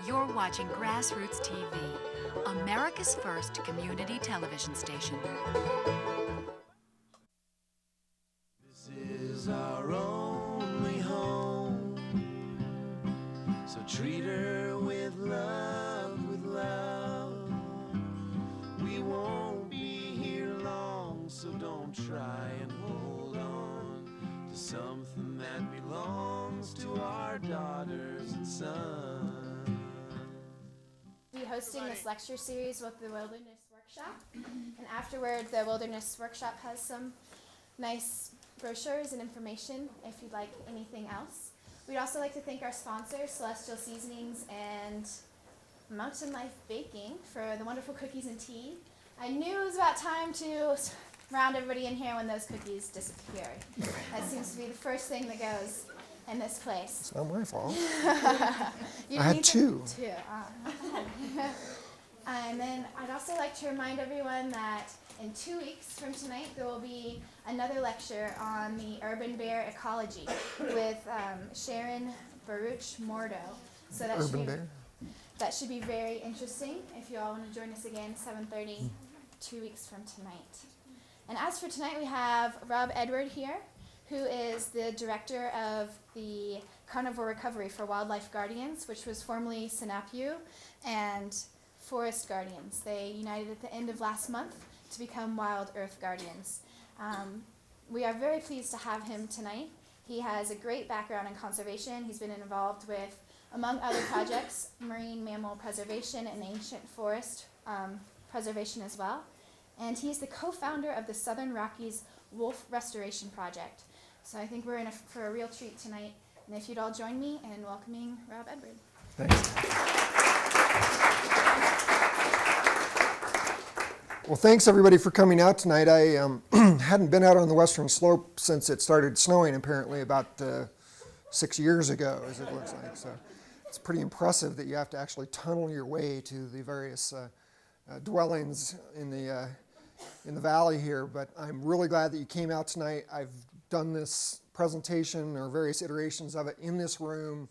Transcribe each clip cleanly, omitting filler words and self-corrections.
You're watching GrassRoots TV, America's first community television station. This is our only home, so treat her with love, with love. We won't be here long, so don't try and hold on to something that belongs to our daughters and sons. We'll be hosting this lecture series with the Wilderness Workshop, and afterward the Wilderness Workshop has some nice brochures and information if you'd like anything else. We'd also like to thank our sponsors, Celestial Seasonings and Mountain Life Baking, for the wonderful cookies and tea. I knew it was about time to round everybody in here when those cookies disappeared. That seems to be the first thing that goes in this place. It's not my fault. I had two. And then I'd also like to remind everyone that in 2 weeks from tonight there will be another lecture on the urban bear ecology with Sharon Baruch-Mordo. So that should be very interesting if you all want to join us again 7:30 2 weeks from tonight. And as for tonight, we have Rob Edward here, who is the director of the Carnivore Recovery for Wildlife Guardians, which was formerly SNAPU and Forest Guardians. They united at the end of last month to become Wild Earth Guardians. We are very pleased to have him tonight. He has a great background in conservation. He's been involved with, among other projects, marine mammal preservation and ancient forest preservation as well. And he's the co-founder of the Southern Rockies Wolf Restoration Project. So I think we're in for a real treat tonight. And if you'd all join me in welcoming Rob Edward. Thanks. Well, thanks everybody for coming out tonight. I hadn't been out on the western slope since it started snowing, apparently about 6 years ago, as it looks like. So it's pretty impressive that you have to actually tunnel your way to the various dwellings in the valley here. But I'm really glad that you came out tonight. I've done this presentation or various iterations of it in this room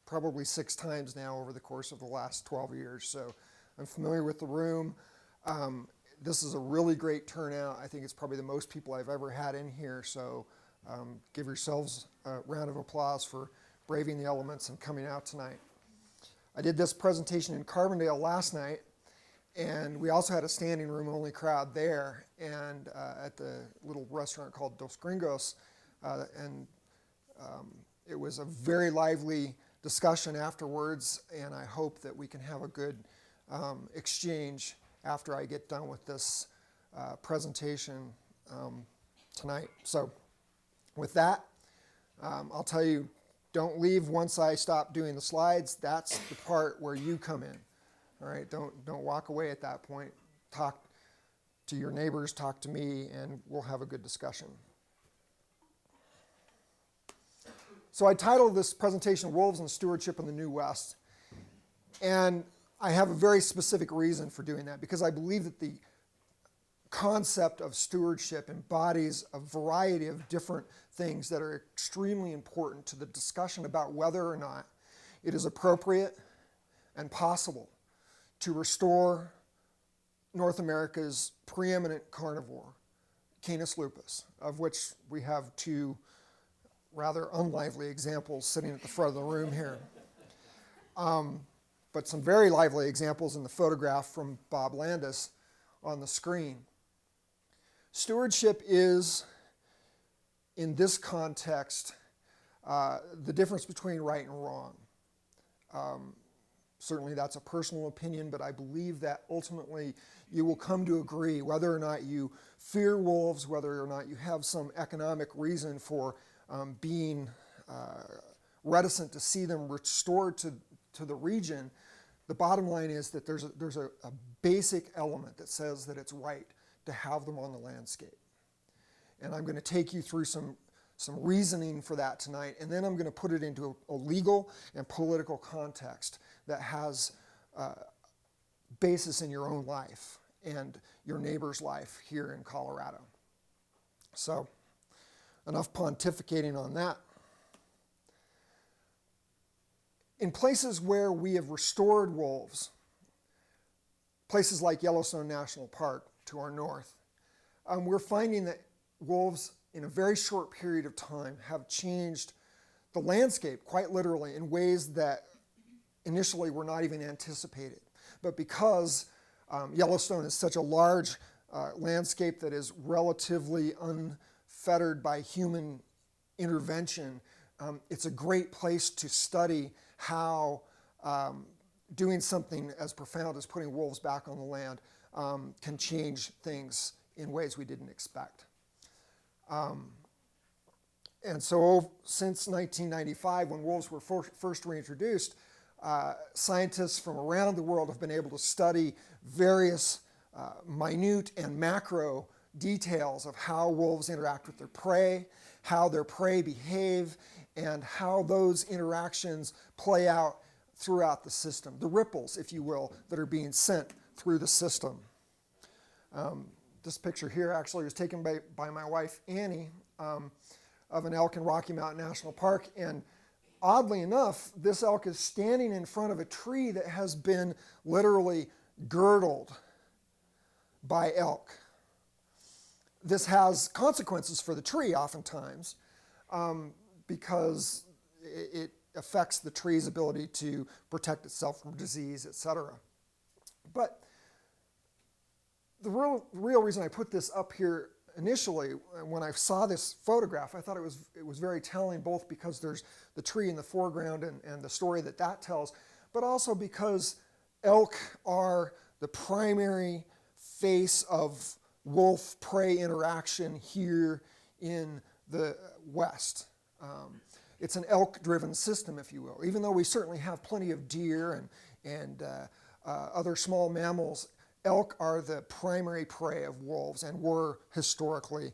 probably 6 times now over the course of the last 12 years. So I'm familiar with the room. This is a really great turnout. I think it's probably the most people I've ever had in here. So give yourselves a round of applause for braving the elements and coming out tonight. I did this presentation in Carbondale last night, and we also had a standing room only crowd there, and at the little restaurant called Dos Gringos, it was a very lively discussion afterwards, and I hope that we can have a good exchange after I get done with this presentation tonight. So with that, I'll tell you, don't leave once I stop doing the slides. That's the part where you come in. All right, don't walk away at that point. Talk to your neighbors, talk to me, and we'll have a good discussion. So I titled this presentation, Wolves and Stewardship in the New West. And I have a very specific reason for doing that, because I believe that the concept of stewardship embodies a variety of different things that are extremely important to the discussion about whether or not it is appropriate and possible to restore North America's preeminent carnivore, Canis lupus, of which we have 2 rather unlively examples sitting at the front of the room here. But some very lively examples in the photograph from Bob Landis on the screen. Stewardship is, in this context, the difference between right and wrong. Certainly that's a personal opinion, but I believe that ultimately you will come to agree, whether or not you fear wolves, whether or not you have some economic reason for being reticent to see them restored to the region. The bottom line is that there's a basic element that says that it's right to have them on the landscape. And I'm going to take you through some reasoning for that tonight, and then I'm going to put it into a legal and political context that has basis in your own life and your neighbor's life here in Colorado. So enough pontificating on that. In places where we have restored wolves, places like Yellowstone National Park to our north, we're finding that wolves in a very short period of time have changed the landscape quite literally in ways that initially were not even anticipated. But because Yellowstone is such a large landscape that is relatively unfettered by human intervention, it's a great place to study how doing something as profound as putting wolves back on the land can change things in ways we didn't expect. And so since 1995, when wolves were first reintroduced, scientists from around the world have been able to study various minute and macro details of how wolves interact with their prey, how their prey behave, and how those interactions play out throughout the system, the ripples, if you will, that are being sent through the system. This picture here actually was taken by my wife, Annie, of an elk in Rocky Mountain National Park. And oddly enough, this elk is standing in front of a tree that has been literally girdled by elk. This has consequences for the tree oftentimes because it affects the tree's ability to protect itself from disease, etc. But the real reason I put this up here initially, when I saw this photograph, I thought it was very telling, both because there's the tree in the foreground and the story that tells, but also because elk are the primary face of wolf-prey interaction here in the West. It's an elk-driven system, if you will. Even though we certainly have plenty of deer and other small mammals, elk are the primary prey of wolves and were historically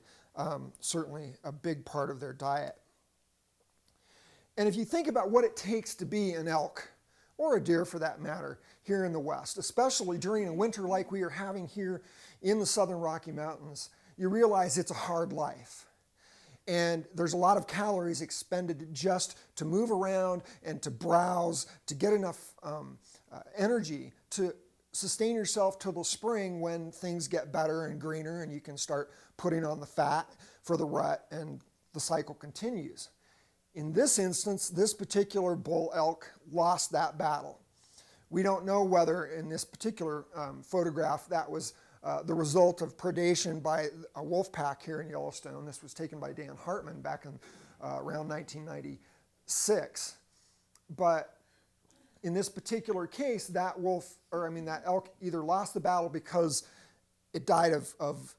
certainly a big part of their diet. And if you think about what it takes to be an elk, or a deer for that matter, here in the West, especially during a winter like we are having here in the southern Rocky Mountains, you realize it's a hard life. And there's a lot of calories expended just to move around and to browse, to get enough energy to sustain yourself till the spring, when things get better and greener and you can start putting on the fat for the rut and the cycle continues. In this instance, this particular bull elk lost that battle. We don't know whether in this particular photograph that was the result of predation by a wolf pack here in Yellowstone. This was taken by Dan Hartman back in around 1996. But in this particular case, that elk either lost the battle because it died of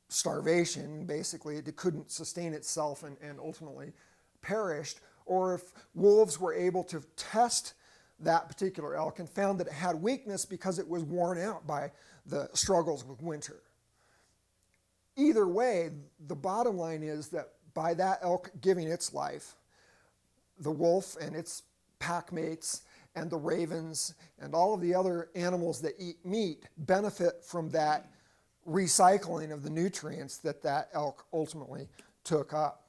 starvation, basically. It couldn't sustain itself and ultimately perished, or if wolves were able to test that particular elk and found that it had weakness because it was worn out by the struggles with winter. Either way, the bottom line is that by that elk giving its life, the wolf and its pack mates and the ravens and all of the other animals that eat meat benefit from that recycling of the nutrients that elk ultimately took up.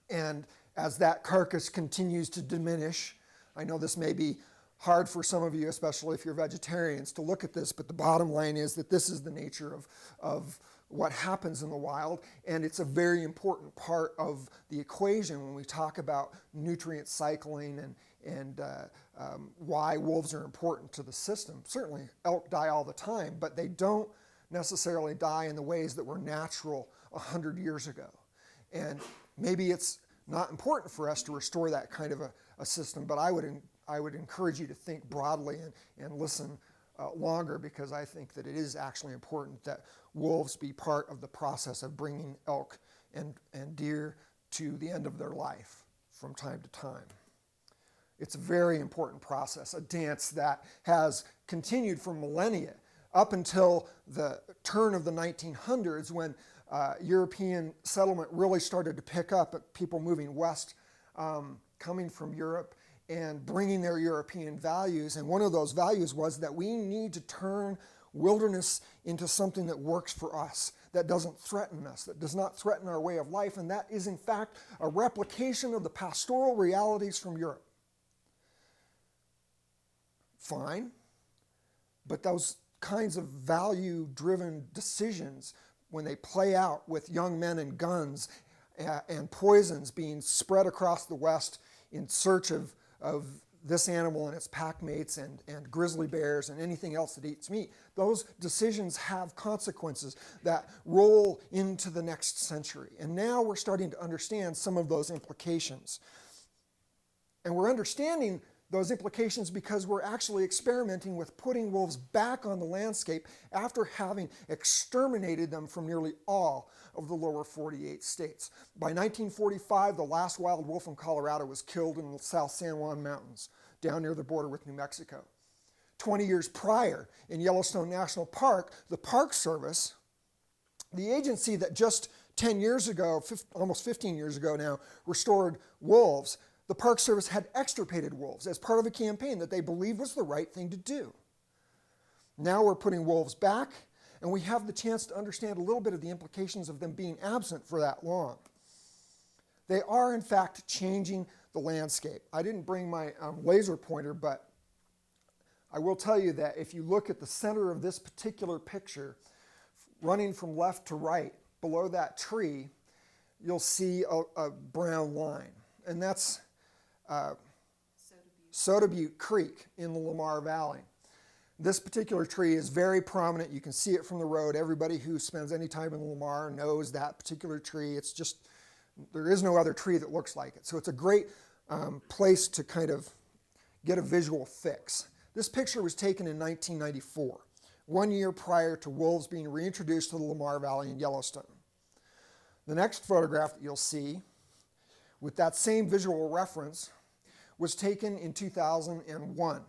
And as that carcass continues to diminish, I know this may be hard for some of you, especially if you're vegetarians, to look at this, but the bottom line is that this is the nature of what happens in the wild, and it's a very important part of the equation when we talk about nutrient cycling and why wolves are important to the system. Certainly elk die all the time, but they don't necessarily die in the ways that were natural 100 years ago. And maybe it's not important for us to restore that kind of a system, but I would encourage you to think broadly and listen longer, because I think that it is actually important that wolves be part of the process of bringing elk and deer to the end of their life from time to time. It's a very important process, a dance that has continued for millennia up until the turn of the 1900s, when European settlement really started to pick up, people moving west, coming from Europe and bringing their European values. And one of those values was that we need to turn wilderness into something that works for us, that doesn't threaten us, that does not threaten our way of life. And that is, in fact, a replication of the pastoral realities from Europe. fine, but those kinds of value-driven decisions, when they play out with young men and guns and poisons being spread across the West in search of this animal and its pack mates and grizzly bears and anything else that eats meat, those decisions have consequences that roll into the next century. And now we're starting to understand some of those implications. And we're understanding those implications because we're actually experimenting with putting wolves back on the landscape after having exterminated them from nearly all of the lower 48 states. By 1945, the last wild wolf in Colorado was killed in the South San Juan Mountains, down near the border with New Mexico. 20 years prior, in Yellowstone National Park, the Park Service, the agency that just 10 years ago, almost 15 years ago now, restored wolves, the Park Service had extirpated wolves as part of a campaign that they believed was the right thing to do. Now we're putting wolves back, and we have the chance to understand a little bit of the implications of them being absent for that long. They are, in fact, changing the landscape. I didn't bring my laser pointer, but I will tell you that if you look at the center of this particular picture, running from left to right, below that tree, you'll see a brown line. And that's Soda Butte Creek in the Lamar Valley. This particular tree is very prominent. You can see it from the road. Everybody who spends any time in Lamar knows that particular tree. It's just, there is no other tree that looks like it. So it's a great place to kind of get a visual fix. This picture was taken in 1994, 1 year prior to wolves being reintroduced to the Lamar Valley in Yellowstone. The next photograph that you'll see, with that same visual reference, was taken in 2001.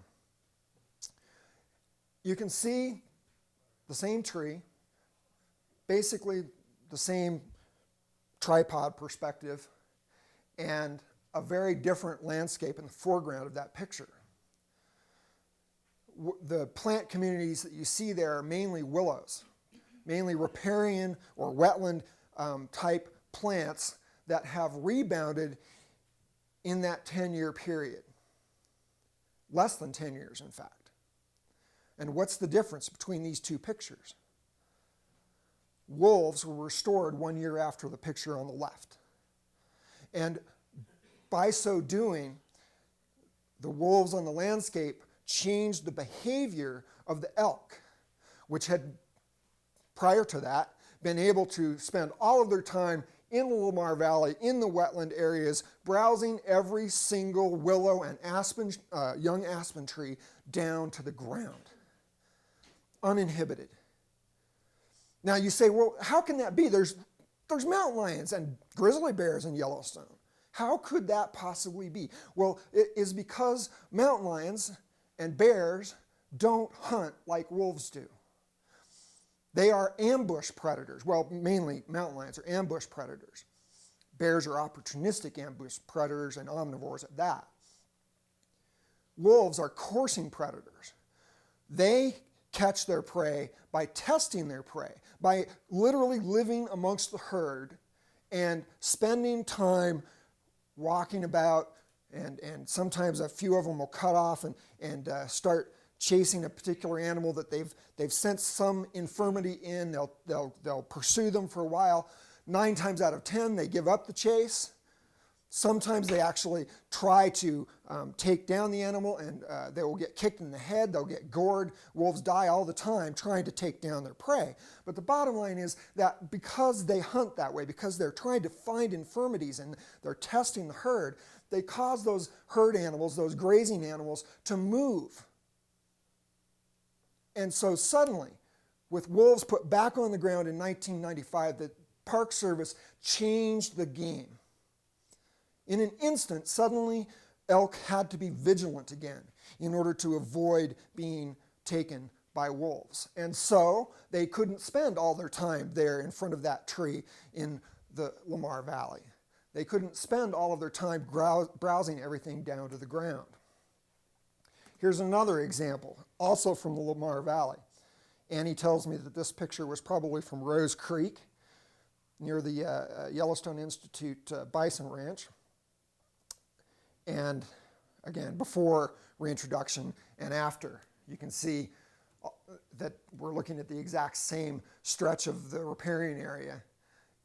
You can see the same tree, basically the same tripod perspective, and a very different landscape in the foreground of that picture. The plant communities that you see there are mainly willows, mainly riparian or wetland type plants that have rebounded in that 10-year period. Less than 10 years, in fact. And what's the difference between these two pictures? Wolves were restored 1 year after the picture on the left. And by so doing, the wolves on the landscape changed the behavior of the elk, which had, prior to that, been able to spend all of their time in the Lamar Valley, in the wetland areas, browsing every single willow and aspen, young aspen tree down to the ground, uninhibited. Now you say, well, how can that be? There's mountain lions and grizzly bears in Yellowstone. How could that possibly be? Well, it is because mountain lions and bears don't hunt like wolves do. They are ambush predators. Well, mainly mountain lions are ambush predators. Bears are opportunistic ambush predators and omnivores at that. Wolves are coursing predators. They catch their prey by testing their prey, by literally living amongst the herd and spending time walking about, and sometimes a few of them will cut off and start chasing a particular animal that they've sensed some infirmity in. They'll pursue them for a while. 9 times out of 10, they give up the chase. Sometimes they actually try to take down the animal, and they will get kicked in the head. They'll get gored. Wolves die all the time trying to take down their prey. But the bottom line is that because they hunt that way, because they're trying to find infirmities and they're testing the herd, they cause those herd animals, those grazing animals, to move. And so suddenly, with wolves put back on the ground in 1995, the Park Service changed the game. In an instant, suddenly, elk had to be vigilant again in order to avoid being taken by wolves. And so they couldn't spend all their time there in front of that tree in the Lamar Valley. They couldn't spend all of their time browsing everything down to the ground. Here's another example, also from the Lamar Valley. Annie tells me that this picture was probably from Rose Creek near the Yellowstone Institute Bison Ranch. And again, before reintroduction and after. You can see that we're looking at the exact same stretch of the riparian area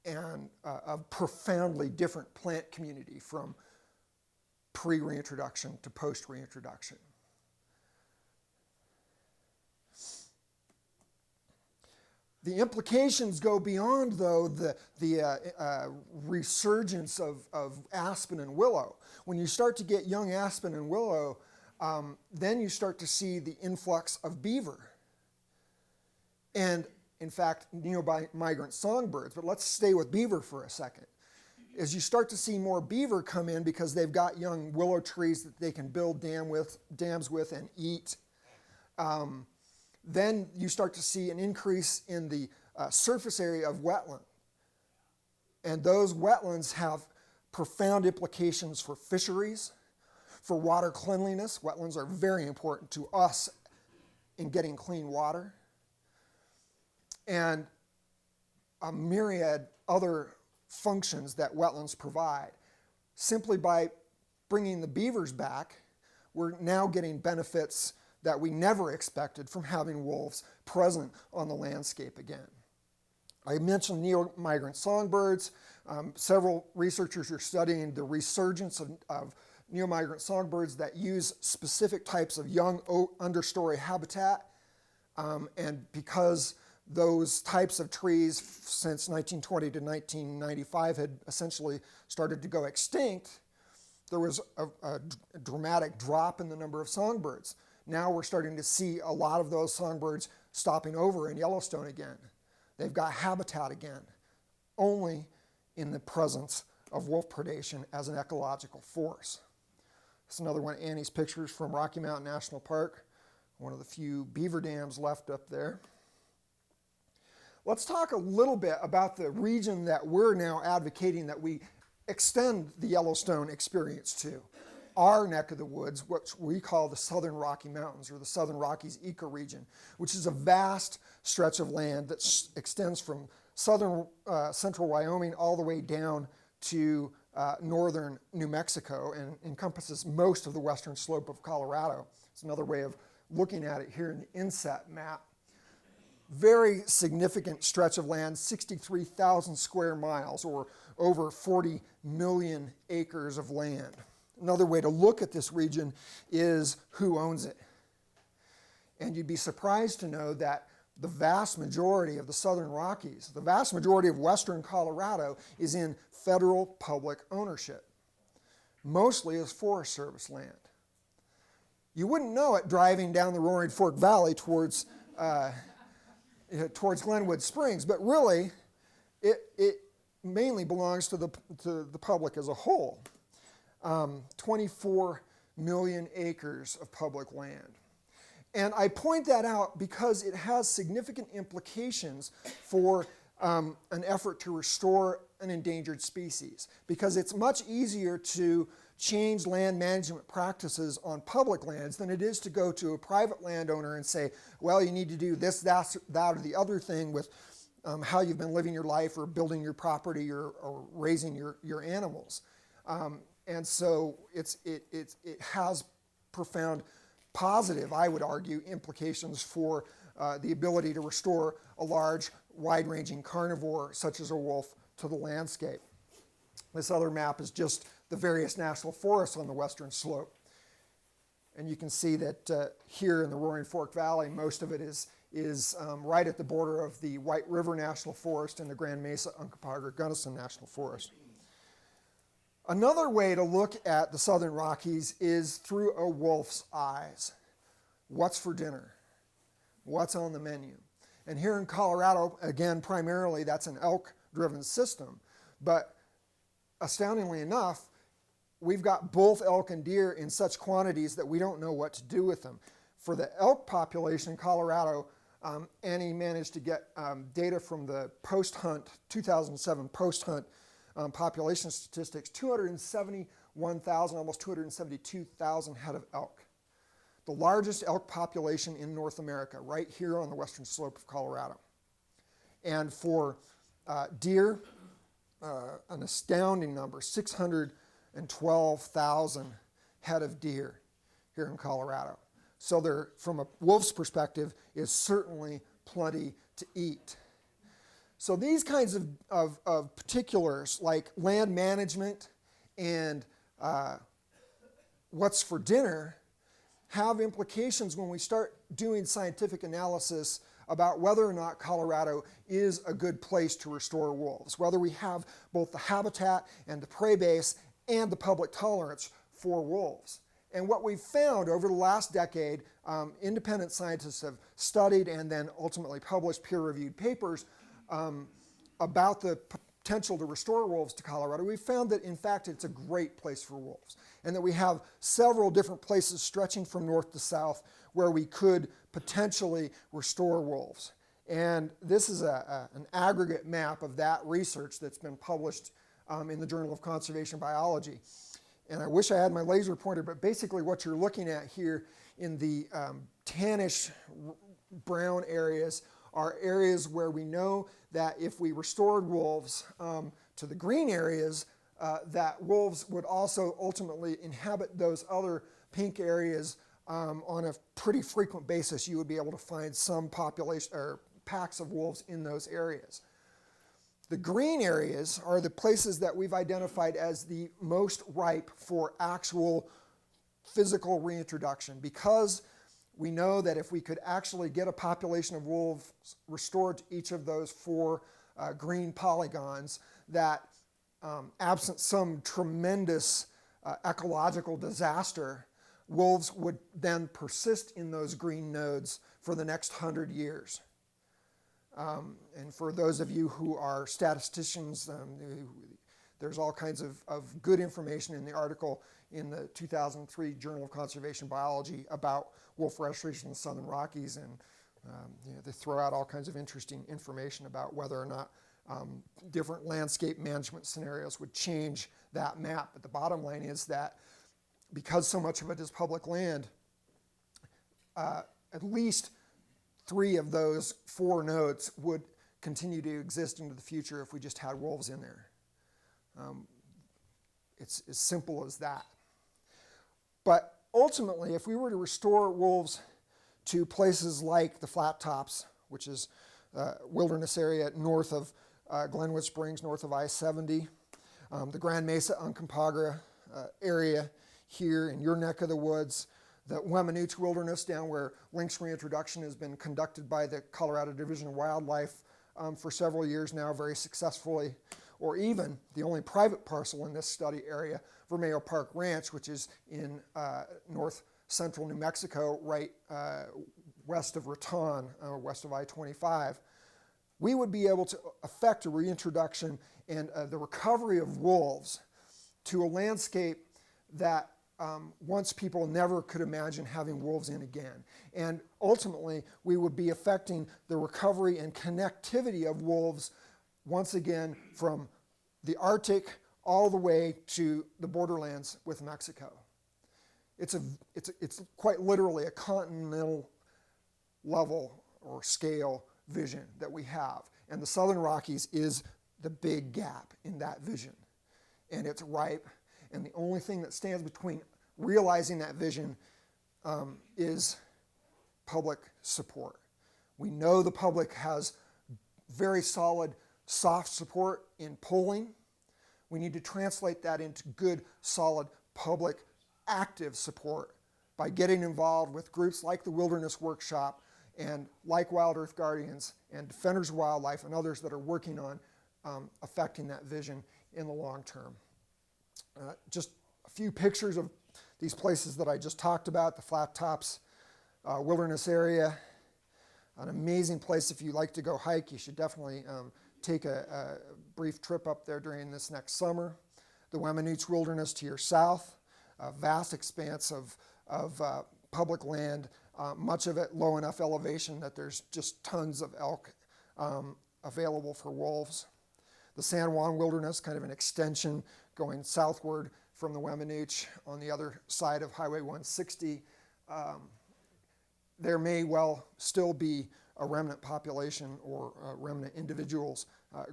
and a profoundly different plant community from pre-reintroduction to post-reintroduction. The implications go beyond, though, the resurgence of aspen and willow. When you start to get young aspen and willow, then you start to see the influx of beaver. And, in fact, neo-migrant songbirds. But let's stay with beaver for a second. As you start to see more beaver come in because they've got young willow trees that they can build dams with and eat, then you start to see an increase in the surface area of wetland. And those wetlands have profound implications for fisheries, for water cleanliness. Wetlands are very important to us in getting clean water, and a myriad other functions that wetlands provide. Simply by bringing the beavers back, we're now getting benefits that we never expected from having wolves present on the landscape again. I mentioned neo-migrant songbirds. Several researchers are studying the resurgence of neo-migrant songbirds that use specific types of young understory habitat. And because those types of trees since 1920 to 1995 had essentially started to go extinct, there was a dramatic drop in the number of songbirds. Now we're starting to see a lot of those songbirds stopping over in Yellowstone again. They've got habitat again, only in the presence of wolf predation as an ecological force. This is another one of Annie's pictures from Rocky Mountain National Park, one of the few beaver dams left up there. Let's talk a little bit about the region that we're now advocating that we extend the Yellowstone experience to. Our neck of the woods, what we call the Southern Rocky Mountains, or the Southern Rockies ecoregion, which is a vast stretch of land that extends from southern central Wyoming all the way down to northern New Mexico and encompasses most of the western slope of Colorado. It's another way of looking at it here in the inset map. Very significant stretch of land, 63,000 square miles, or over 40 million acres of land. Another way to look at this region is who owns it. And you'd be surprised to know that the vast majority of the Southern Rockies, the vast majority of western Colorado, is in federal public ownership, mostly as Forest Service land. You wouldn't know it driving down the Roaring Fork Valley towards Glenwood Springs, but really it mainly belongs to the public as a whole. 24 million acres of public land. And I point that out because it has significant implications for an effort to restore an endangered species. Because it's much easier to change land management practices on public lands than it is to go to a private landowner and say, well, you need to do this, that, or the other thing with how you've been living your life or building your property or raising your animals. And so it has profound positive, I would argue, implications for the ability to restore a large, wide-ranging carnivore such as a wolf to the landscape. This other map is just the various national forests on the western slope. And you can see that here in the Roaring Fork Valley, most of it is right at the border of the White River National Forest and the Grand Mesa Uncompahgre Gunnison National Forest. Another way to look at the Southern Rockies is through a wolf's eyes. What's for dinner? What's on the menu? And here in Colorado, again, primarily that's an elk-driven system. But astoundingly enough, we've got both elk and deer in such quantities that we don't know what to do with them. For the elk population in Colorado, Annie managed to get data from the post-hunt, 2007 post-hunt population statistics, 271,000, almost 272,000 head of elk. The largest elk population in North America, right here on the western slope of Colorado. And for deer, an astounding number, 612,000 head of deer here in Colorado. So there, from a wolf's perspective, is certainly plenty to eat. So these kinds of particulars, like land management and what's for dinner, have implications when we start doing scientific analysis about whether or not Colorado is a good place to restore wolves, whether we have both the habitat and the prey base and the public tolerance for wolves. And what we've found over the last decade, independent scientists have studied and then ultimately published peer-reviewed papers about the potential to restore wolves to Colorado. We've found that, in fact, it's a great place for wolves, and that we have several different places stretching from north to south where we could potentially restore wolves. And this is an aggregate map of that research that's been published in the Journal of Conservation Biology. And I wish I had my laser pointer, but basically what you're looking at here in the tannish brown areas are areas where we know that if we restored wolves to the green areas, that wolves would also ultimately inhabit those other pink areas on a pretty frequent basis. You would be able to find some population or packs of wolves in those areas. The green areas are the places that we've identified as the most ripe for actual physical reintroduction, because we know that if we could actually get a population of wolves restored to each of those 4 green polygons, that absent some tremendous ecological disaster, wolves would then persist in those green nodes for the next 100 years. And for those of you who are statisticians, there's all kinds of good information in the article in the 2003 Journal of Conservation Biology about wolf restoration in the Southern Rockies, and they throw out all kinds of interesting information about whether or not different landscape management scenarios would change that map. But the bottom line is that because so much of it is public land, at least 3 of those 4 nodes would continue to exist into the future if we just had wolves in there. It's as simple as that. But ultimately, if we were to restore wolves to places like the Flat Tops, which is a wilderness area north of Glenwood Springs, north of I-70, the Grand Mesa Uncompahgre area here in your neck of the woods, the Wemmanooch Wilderness down where lynx reintroduction has been conducted by the Colorado Division of Wildlife for several years now very successfully, or even the only private parcel in this study area, Vermejo Park Ranch, which is in north central New Mexico, right west of Raton, west of I-25, we would be able to affect a reintroduction and the recovery of wolves to a landscape that once people never could imagine having wolves in again. And ultimately, we would be affecting the recovery and connectivity of wolves once again from the Arctic all the way to the borderlands with Mexico. It's quite literally a continental level or scale vision that we have. And the Southern Rockies is the big gap in that vision. And it's ripe. And the only thing that stands between realizing that vision is public support. We know the public has very solid soft support in polling. We need to translate that into good, solid, public, active support by getting involved with groups like the Wilderness Workshop and like Wild Earth Guardians and Defenders of Wildlife and others that are working on affecting that vision in the long term. Just a few pictures of these places that I just talked about, the Flat Tops Wilderness area. An amazing place. If you like to go hike, you should definitely take a brief trip up there during this next summer. The Wemmanooch Wilderness to your south, a vast expanse of public land, much of it low enough elevation that there's just tons of elk available for wolves. The San Juan Wilderness, kind of an extension going southward from the Wemmanooch on the other side of Highway 160. There may well still be a remnant population or remnant individuals,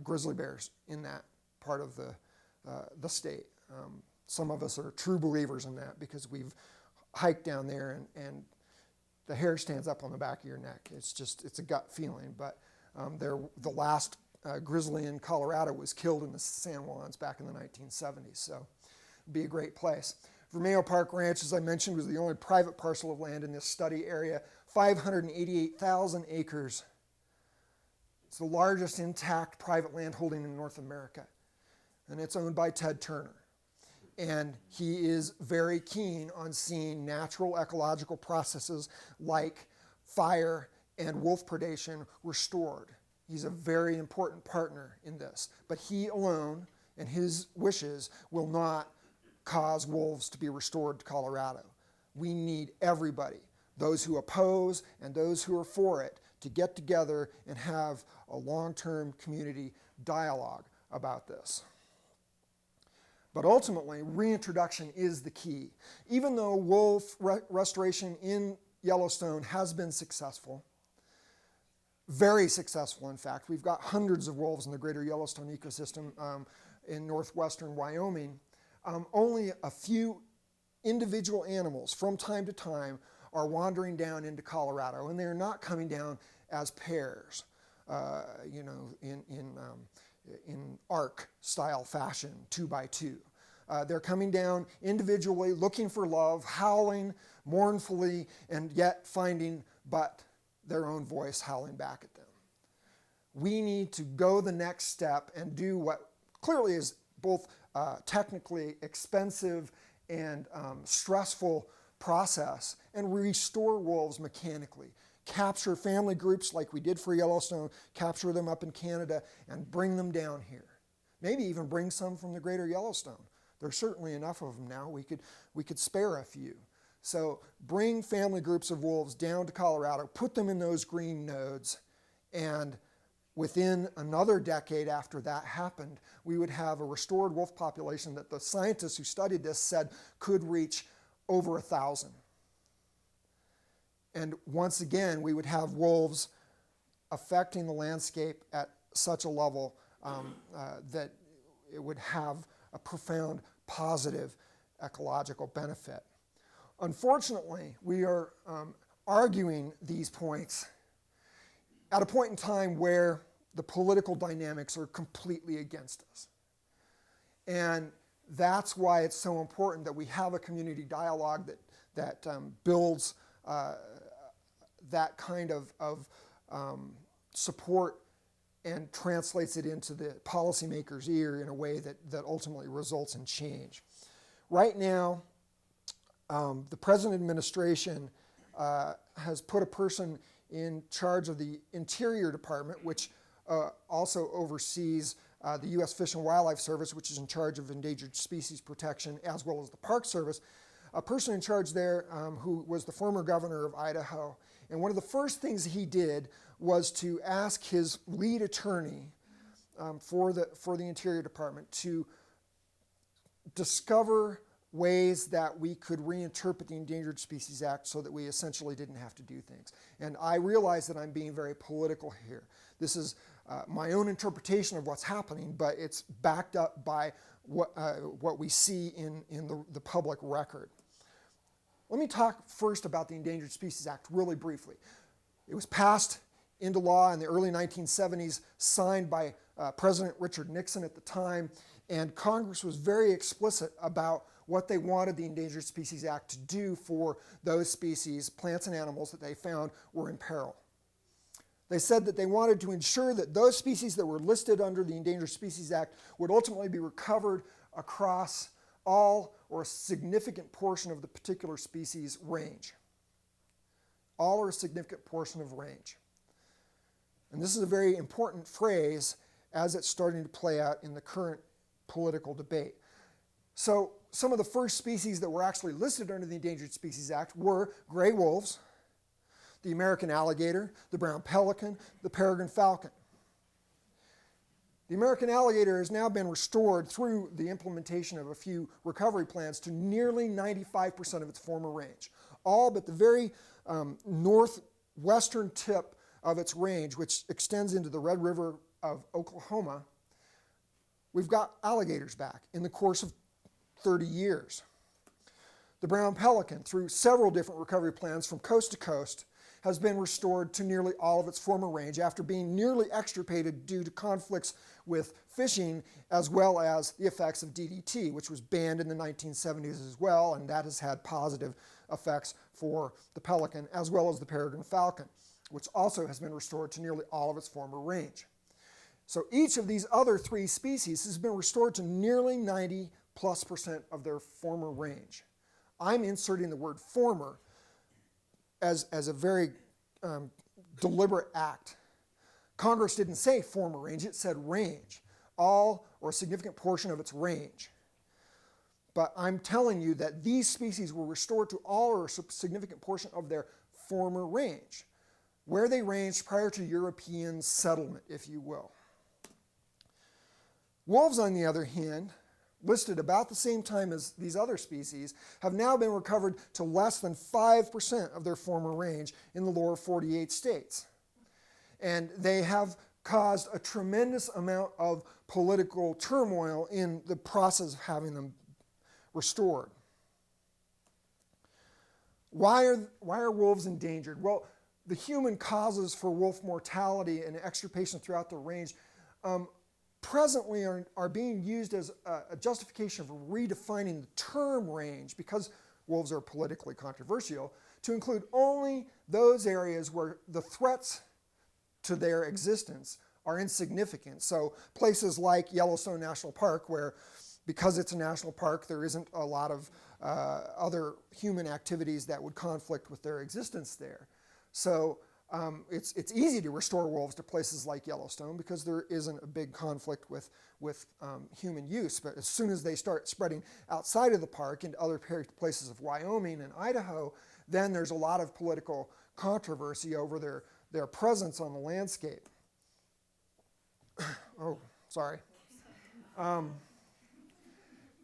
grizzly bears, in that part of the state. Some of us are true believers in that because we've hike down there and the hair stands up on the back of your neck. It's a gut feeling. But the last grizzly in Colorado was killed in the San Juans back in the 1970s. So it'd be a great place. Vermejo Park Ranch, as I mentioned, was the only private parcel of land in this study area, 588,000 acres. It's the largest intact private land holding in North America, and it's owned by Ted Turner. And he is very keen on seeing natural ecological processes like fire and wolf predation restored. He's a very important partner in this, but he alone and his wishes will not cause wolves to be restored to Colorado. We need everybody, those who oppose and those who are for it, to get together and have a long-term community dialogue about this. But ultimately, reintroduction is the key. Even though wolf restoration in Yellowstone has been successful, very successful in fact, we've got hundreds of wolves in the greater Yellowstone ecosystem in northwestern Wyoming, only a few individual animals from time to time are wandering down into Colorado, and they're not coming down as pairs, in arc style fashion, 2 by 2. They're coming down individually, looking for love, howling mournfully, and yet finding but their own voice howling back at them. We need to go the next step and do what clearly is both technically expensive and stressful process and restore wolves mechanically. Capture family groups like we did for Yellowstone, capture them up in Canada and bring them down here. Maybe even bring some from the greater Yellowstone. There's certainly enough of them now. We could spare a few. So bring family groups of wolves down to Colorado, put them in those green nodes, and within another decade after that happened, we would have a restored wolf population that the scientists who studied this said could reach over 1,000. And once again, we would have wolves affecting the landscape at such a level that it would have a profound positive ecological benefit. Unfortunately, we are arguing these points at a point in time where the political dynamics are completely against us. And that's why it's so important that we have a community dialogue that builds that kind of support and translates it into the policymaker's ear in a way that ultimately results in change. Right now, the present administration has put a person in charge of the Interior Department, which also oversees the U.S. Fish and Wildlife Service, which is in charge of endangered species protection, as well as the Park Service. A person in charge there who was the former governor of Idaho. And one of the first things he did was to ask his lead attorney for the Interior Department to discover ways that we could reinterpret the Endangered Species Act so that we essentially didn't have to do things. And I realize that I'm being very political here. This is my own interpretation of what's happening, but it's backed up by what we see in the public record. Let me talk first about the Endangered Species Act really briefly. It was passed into law in the early 1970s, signed by President Richard Nixon at the time, and Congress was very explicit about what they wanted the Endangered Species Act to do for those species, plants and animals, that they found were in peril. They said that they wanted to ensure that those species that were listed under the Endangered Species Act would ultimately be recovered across all or a significant portion of the particular species range. All or a significant portion of range. And this is a very important phrase as it's starting to play out in the current political debate. So some of the first species that were actually listed under the Endangered Species Act were gray wolves, the American alligator, the brown pelican, the peregrine falcon. The American alligator has now been restored through the implementation of a few recovery plans to nearly 95% of its former range. All but the very northwestern tip of its range, which extends into the Red River of Oklahoma, we've got alligators back in the course of 30 years. The brown pelican, through several different recovery plans from coast to coast, has been restored to nearly all of its former range after being nearly extirpated due to conflicts with fishing as well as the effects of DDT, which was banned in the 1970s as well, and that has had positive effects for the pelican as well as the peregrine falcon, which also has been restored to nearly all of its former range. So each of these other 3 species has been restored to nearly 90+% of their former range. I'm inserting the word former as a very deliberate act. Congress didn't say former range, it said range, all or a significant portion of its range. But I'm telling you that these species were restored to all or a significant portion of their former range, where they ranged prior to European settlement, if you will. Wolves, on the other hand, listed about the same time as these other species, have now been recovered to less than 5% of their former range in the lower 48 states. And they have caused a tremendous amount of political turmoil in the process of having them restored. Why are wolves endangered? Well, the human causes for wolf mortality and extirpation throughout the range presently are being used as a justification for redefining the term range, because wolves are politically controversial, to include only those areas where the threats to their existence are insignificant. So places like Yellowstone National Park, where because it's a national park, there isn't a lot of other human activities that would conflict with their existence there. So it's easy to restore wolves to places like Yellowstone because there isn't a big conflict with human use. But as soon as they start spreading outside of the park into other places of Wyoming and Idaho, then there's a lot of political controversy over their presence on the landscape. Oh, sorry.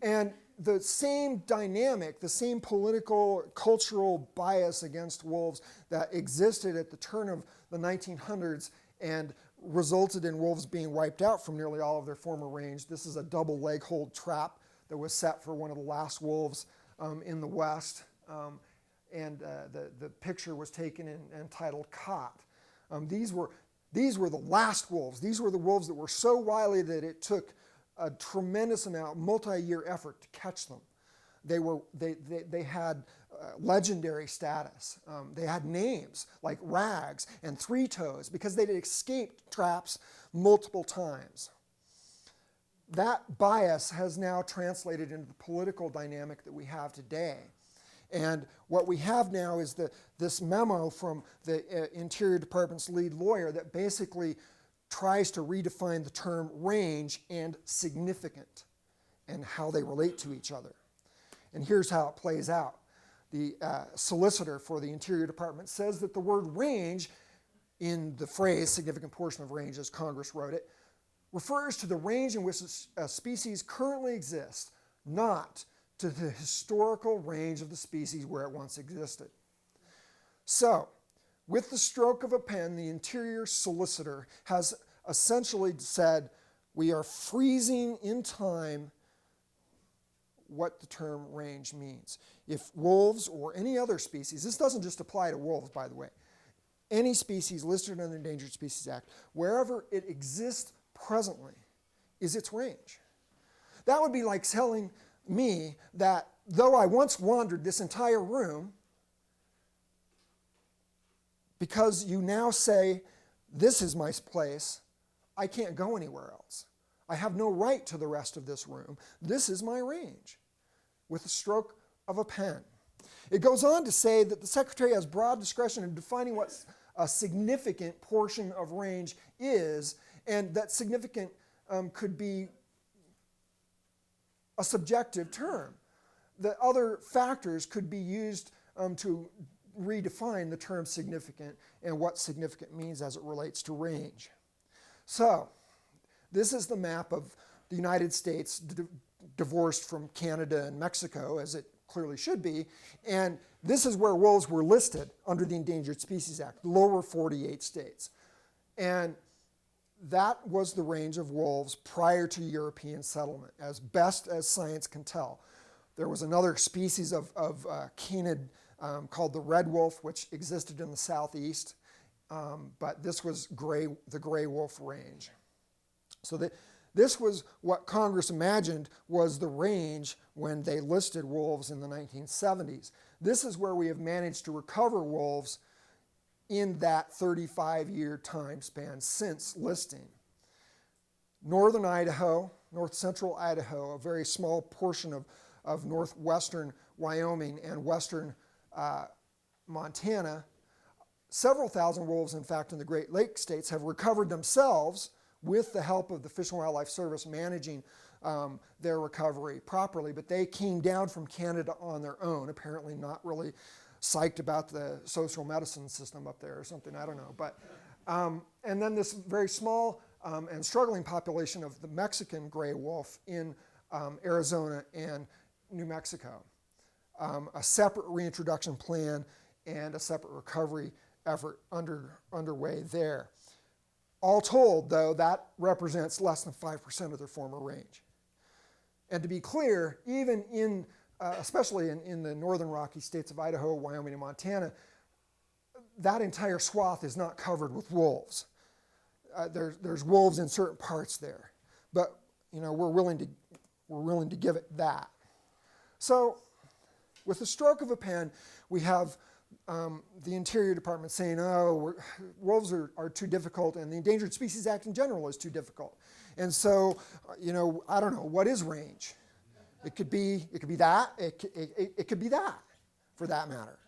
And the same dynamic, the same political, cultural bias against wolves that existed at the turn of the 1900s and resulted in wolves being wiped out from nearly all of their former range. This is a double leg hold trap that was set for one of the last wolves in the West. The picture was taken and entitled Caught. These were the last wolves. These were the wolves that were so wily that it took a tremendous amount, multi-year effort to catch them. They had legendary status. They had names like Rags and Three Toes because they'd escaped traps multiple times. That bias has now translated into the political dynamic that we have today. And what we have now is this memo from the Interior Department's lead lawyer that basically tries to redefine the term range and significant and how they relate to each other. And here's how it plays out. The solicitor for the Interior Department says that the word range, in the phrase significant portion of range as Congress wrote it, refers to the range in which a species currently exists, not to the historical range of the species where it once existed. So, with the stroke of a pen, the Interior Solicitor has essentially said, we are freezing in time what the term range means. If wolves or any other species, this doesn't just apply to wolves, by the way, any species listed under the Endangered Species Act, wherever it exists presently is its range. That would be like telling me that though I once wandered this entire room, because you now say, this is my place, I can't go anywhere else. I have no right to the rest of this room. This is my range, with the stroke of a pen. It goes on to say that the Secretary has broad discretion in defining what a significant portion of range is, and that significant could be a subjective term. The other factors could be used to redefine the term significant and what significant means as it relates to range. So, this is the map of the United States divorced from Canada and Mexico, as it clearly should be, and this is where wolves were listed under the Endangered Species Act, the lower 48 states. And that was the range of wolves prior to European settlement, as best as science can tell. There was another species of canid called the red wolf, which existed in the southeast, but this was the gray wolf range. So this was what Congress imagined was the range when they listed wolves in the 1970s. This is where we have managed to recover wolves in that 35-year time span since listing. Northern Idaho, north central Idaho, a very small portion of northwestern Wyoming and western Montana, several thousand wolves, in fact, in the Great Lakes states have recovered themselves with the help of the Fish and Wildlife Service managing their recovery properly, but they came down from Canada on their own, apparently not really psyched about the social medicine system up there or something, I don't know. But, and then this very small and struggling population of the Mexican gray wolf in Arizona and New Mexico. A separate reintroduction plan and a separate recovery effort underway there. All told, though, that represents less than 5% of their former range. And to be clear, even in, especially in the northern Rocky states of Idaho, Wyoming, and Montana, that entire swath is not covered with wolves. There's wolves in certain parts there, but we're willing to give it that. So, with the stroke of a pen, we have the Interior Department saying, "Oh, wolves are too difficult, and the Endangered Species Act in general is too difficult." And so, I don't know, what is range? It could be that. It could be that, for that matter.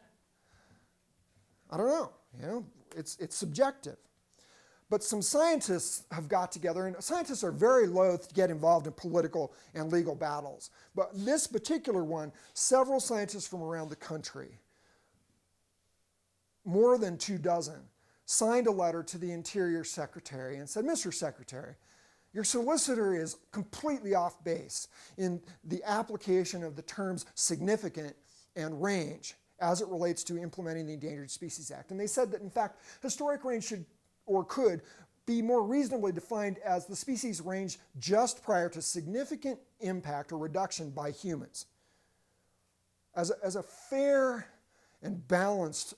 I don't know. It's subjective. But some scientists have got together, and scientists are very loath to get involved in political and legal battles. But this particular one, several scientists from around the country, more than 24, signed a letter to the Interior Secretary and said, "Mr. Secretary, your solicitor is completely off base in the application of the terms significant and range as it relates to implementing the Endangered Species Act." And they said that, in fact, historic range should or could be more reasonably defined as the species range just prior to significant impact or reduction by humans. As a fair and balanced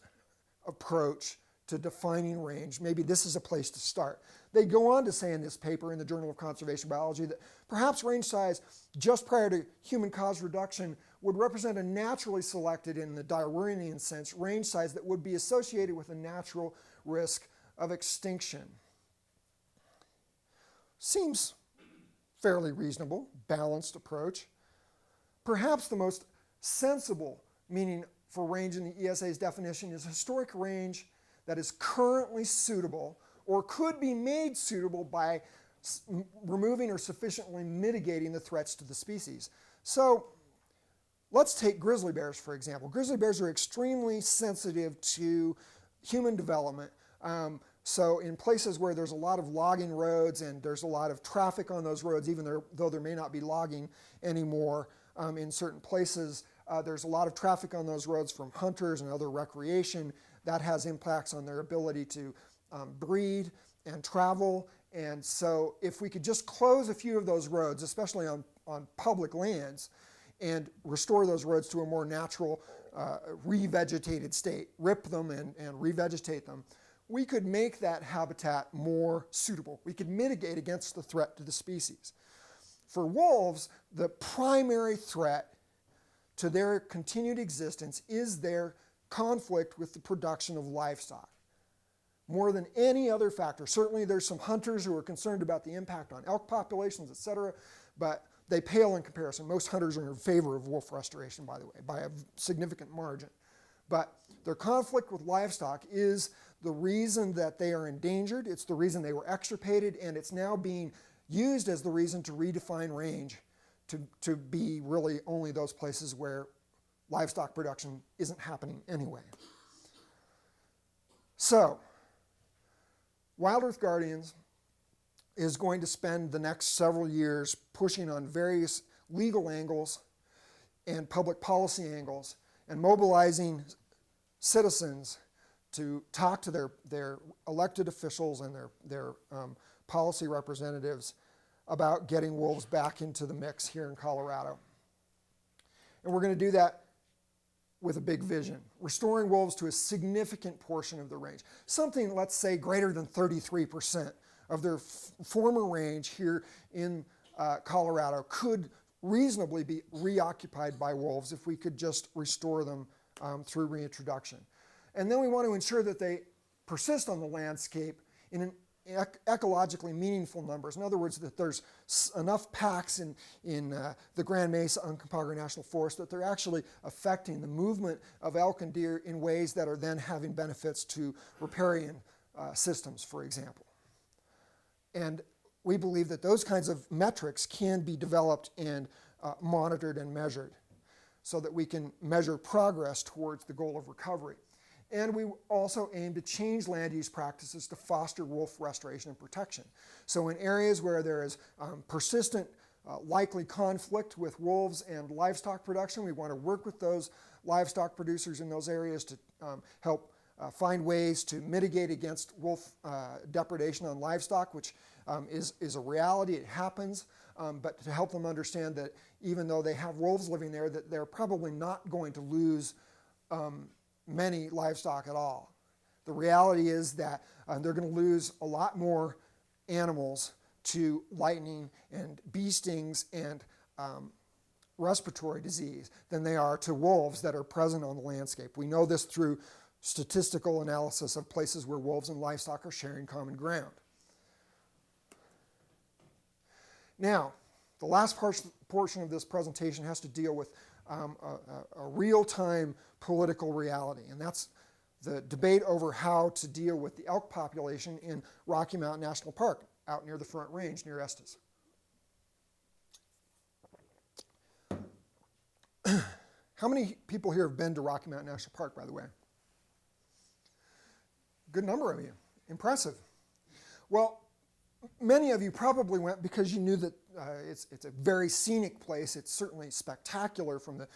approach to defining range, maybe this is a place to start. They go on to say in this paper in the Journal of Conservation Biology that perhaps range size just prior to human-caused reduction would represent a naturally selected, in the Darwinian sense, range size that would be associated with a natural risk of extinction. Seems fairly reasonable, balanced approach. Perhaps the most sensible meaning for range in the ESA's definition is historic range that is currently suitable or could be made suitable by removing or sufficiently mitigating the threats to the species. So let's take grizzly bears, for example. Grizzly bears are extremely sensitive to human development. So in places where there's a lot of logging roads and there's a lot of traffic on those roads, even though there may not be logging anymore in certain places, there's a lot of traffic on those roads from hunters and other recreation. That has impacts on their ability to breed and travel. And so if we could just close a few of those roads, especially on public lands, and restore those roads to a more natural revegetated state, rip them and revegetate them, we could make that habitat more suitable. We could mitigate against the threat to the species. For wolves, the primary threat to their continued existence is their conflict with the production of livestock. More than any other factor. Certainly there's some hunters who are concerned about the impact on elk populations, etc., but they pale in comparison. Most hunters are in favor of wolf restoration, by the way, by a significant margin. But their conflict with livestock is the reason that they are endangered. It's the reason they were extirpated, and it's now being used as the reason to redefine range to be really only those places where livestock production isn't happening anyway. So, Wild Earth Guardians is going to spend the next several years pushing on various legal angles and public policy angles and mobilizing citizens to talk to their elected officials and their policy representatives about getting wolves back into the mix here in Colorado. And we're going to do that with a big vision, restoring wolves to a significant portion of the range. Something, let's say, greater than 33% of their former range here in Colorado could reasonably be reoccupied by wolves if we could just restore them through reintroduction. And then we want to ensure that they persist on the landscape in an ecologically meaningful numbers. In other words, that there's enough packs in the Grand Mesa Uncompahgre National Forest that they're actually affecting the movement of elk and deer in ways that are then having benefits to riparian systems, for example. And we believe that those kinds of metrics can be developed and monitored and measured so that we can measure progress towards the goal of recovery. And we also aim to change land use practices to foster wolf restoration and protection. So in areas where there is persistent likely conflict with wolves and livestock production, we want to work with those livestock producers in those areas to help find ways to mitigate against wolf depredation on livestock, which is a reality. It happens, but to help them understand that even though they have wolves living there, that they're probably not going to lose many livestock at all. The reality is that they're going to lose a lot more animals to lightning and bee stings and respiratory disease than they are to wolves that are present on the landscape. We know this through statistical analysis of places where wolves and livestock are sharing common ground. Now, the last portion of this presentation has to deal with a real-time political reality, and that's the debate over how to deal with the elk population in Rocky Mountain National Park, out near the Front Range, near Estes. How many people here have been to Rocky Mountain National Park, by the way? Good number of you. Impressive. Well, many of you probably went because you knew that it's a very scenic place. It's certainly spectacular from the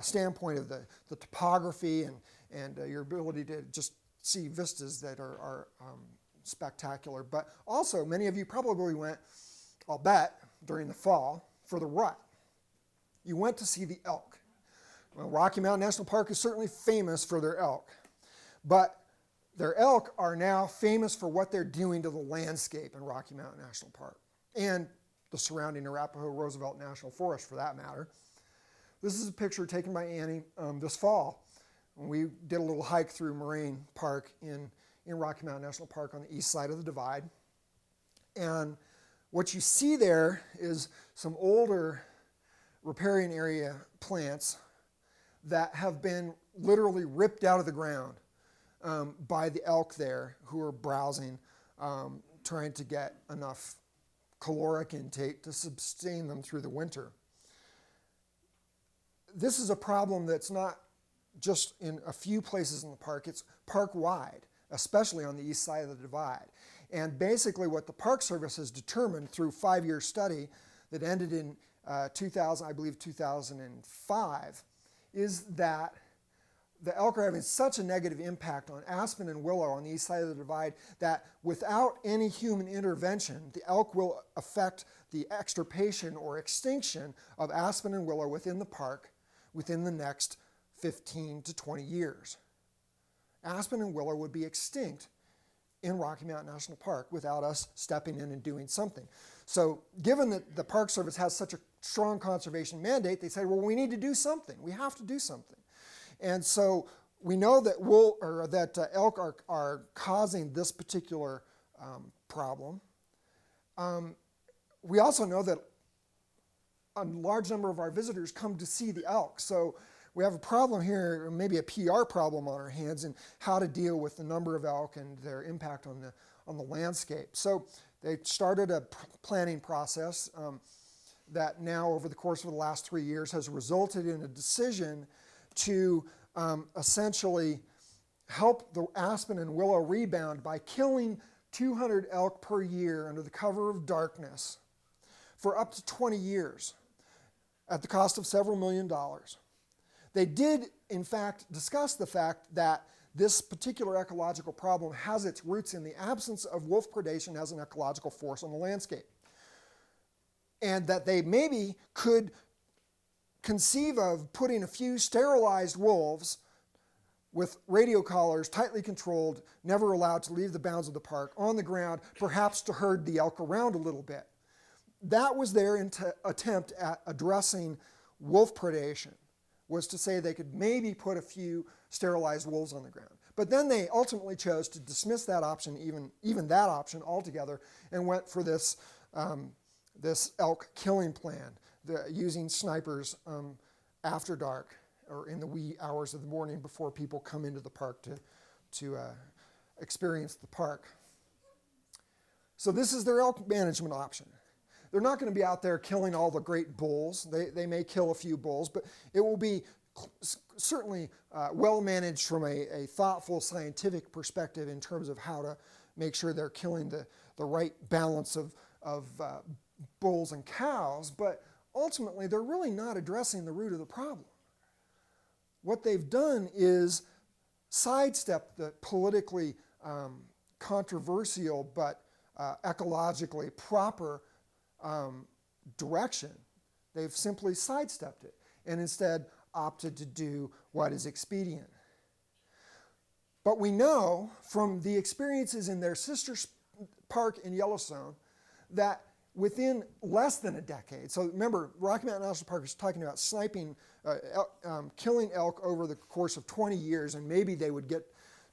standpoint of the topography and your ability to just see vistas that are spectacular. But also, many of you probably went, I'll bet, during the fall for the rut. You went to see the elk. Well, Rocky Mountain National Park is certainly famous for their elk, but their elk are now famous for what they're doing to the landscape in Rocky Mountain National Park and the surrounding Arapahoe Roosevelt National Forest, for that matter. This is a picture taken by Annie this fall when we did a little hike through Moraine Park in Rocky Mountain National Park on the east side of the divide. And what you see there is some older riparian area plants that have been literally ripped out of the ground by the elk there who are browsing, trying to get enough caloric intake to sustain them through the winter. This is a problem that's not just in a few places in the park, it's park-wide, especially on the east side of the divide. And basically what the Park Service has determined through a 5-year study that ended in 2005, is that the elk are having such a negative impact on aspen and willow on the east side of the divide that without any human intervention, the elk will affect the extirpation or extinction of aspen and willow within the park within the next 15 to 20 years. Aspen and willow would be extinct in Rocky Mountain National Park without us stepping in and doing something. So given that the Park Service has such a strong conservation mandate, they say, well, we need to do something. We have to do something. And so we know that elk are causing this particular problem. We also know that a large number of our visitors come to see the elk. So we have a problem here, or maybe a PR problem on our hands, in how to deal with the number of elk and their impact on the landscape. So they started a planning process that now, over the course of the last 3 years, has resulted in a decision to essentially help the aspen and willow rebound by killing 200 elk per year under the cover of darkness for up to 20 years at the cost of several $million. They did, in fact, discuss the fact that this particular ecological problem has its roots in the absence of wolf predation as an ecological force on the landscape, and that they maybe could conceive of putting a few sterilized wolves with radio collars, tightly controlled, never allowed to leave the bounds of the park, on the ground, perhaps to herd the elk around a little bit. That was their attempt at addressing wolf predation, was to say they could maybe put a few sterilized wolves on the ground. But then they ultimately chose to dismiss that option, even that option altogether, and went for this, this elk killing plan, using snipers after dark or in the wee hours of the morning before people come into the park to experience the park. So this is their elk management option. They're not going to be out there killing all the great bulls. They may kill a few bulls, but it will be certainly well managed from a thoughtful scientific perspective in terms of how to make sure they're killing the right balance of bulls and cows, but ultimately they're really not addressing the root of the problem. What they've done is sidestep the politically controversial but ecologically proper direction. They've simply sidestepped it and instead opted to do what is expedient. But we know from the experiences in their sister park in Yellowstone that within less than a decade, so remember, Rocky Mountain National Park is talking about sniping, killing elk over the course of 20 years, and maybe they would get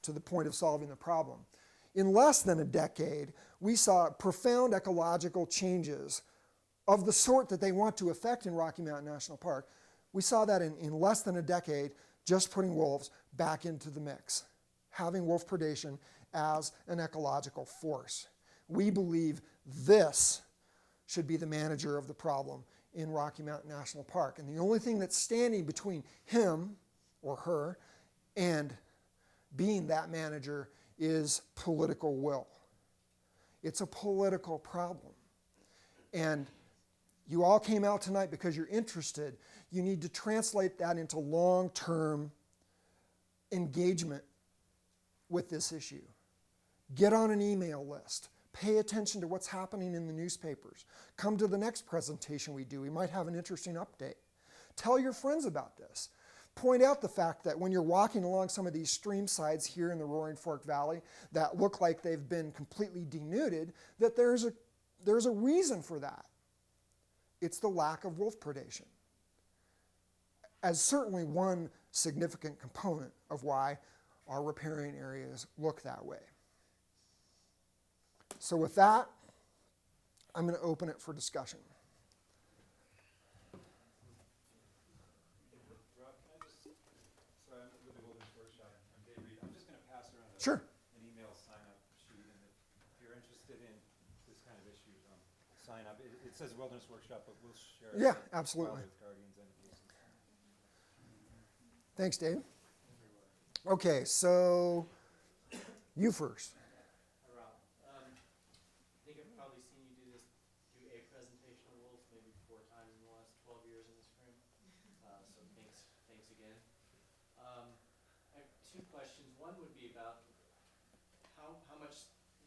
to the point of solving the problem. In less than a decade, we saw profound ecological changes of the sort that they want to affect in Rocky Mountain National Park. We saw that in less than a decade, just putting wolves back into the mix, having wolf predation as an ecological force. We believe this should be the manager of the problem in Rocky Mountain National Park. And the only thing that's standing between him or her and being that manager is political will. It's a political problem. And you all came out tonight because you're interested. You need to translate that into long-term engagement with this issue. Get on an email list. Pay attention to what's happening in the newspapers. Come to the next presentation we do. We might have an interesting update. Tell your friends about this. Point out the fact that when you're walking along some of these stream sides here in the Roaring Fork Valley that look like they've been completely denuded, that there's a reason for that. It's the lack of wolf predation, as certainly one significant component of why our riparian areas look that way. So with that, I'm going to open it for discussion. Rob, can I just, so I'm with the Wilderness Workshop, I'm Dave Reed. I'm just going to pass around Sure. an email sign-up sheet, and if you're interested in this kind of issue, sign up. It says Wilderness Workshop, but we'll share it. Yeah, absolutely. With guardians and police. Thanks, Dave. Okay, so you first.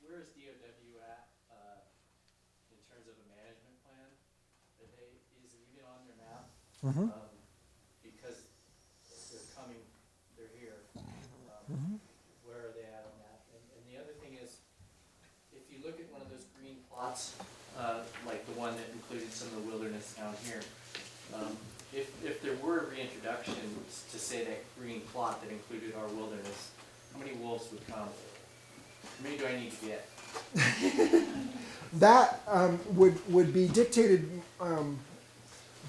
Where is DOW at in terms of a management plan? Is it even on their map? Because they're coming, they're here. Where are they at on that? And the other thing is, if you look at one of those green plots, like the one that included some of the wilderness down here, if there were a reintroduction to say that green plot that included our wilderness, how many wolves would come? How many do I need to get? That would be dictated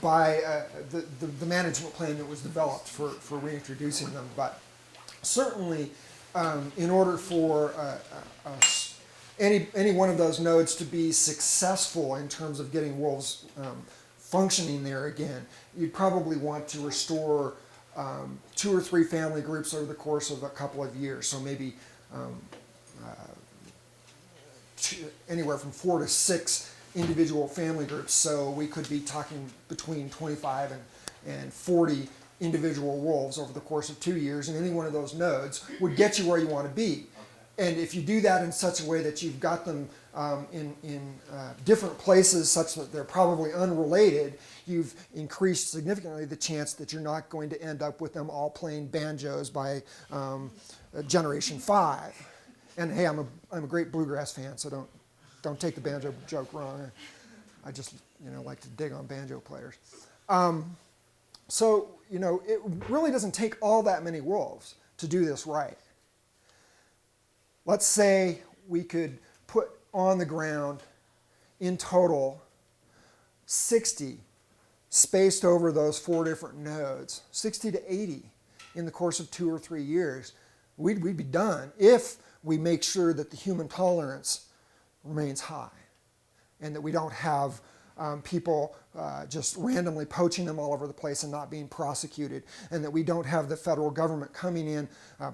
by the management plan that was developed for reintroducing them. But certainly, in order for any one of those nodes to be successful in terms of getting wolves functioning there again, you'd probably want to restore 2 or 3 family groups over the course of a couple of years. So maybe anywhere from 4 to 6 individual family groups. So we could be talking between 25 and 40 individual wolves over the course of 2 years, and any one of those nodes would get you where you want to be. And if you do that in such a way that you've got them in different places such that they're probably unrelated, you've increased significantly the chance that you're not going to end up with them all playing banjos by Generation 5. And hey, I'm a great bluegrass fan, so don't take the banjo joke wrong. I just like to dig on banjo players. So it really doesn't take all that many wolves to do this right. Let's say we could put on the ground in total 60 spaced over those 4 different nodes, 60 to 80 in the course of 2 or 3 years. We'd be done if we make sure that the human tolerance remains high and that we don't have people just randomly poaching them all over the place and not being prosecuted, and that we don't have the federal government coming in,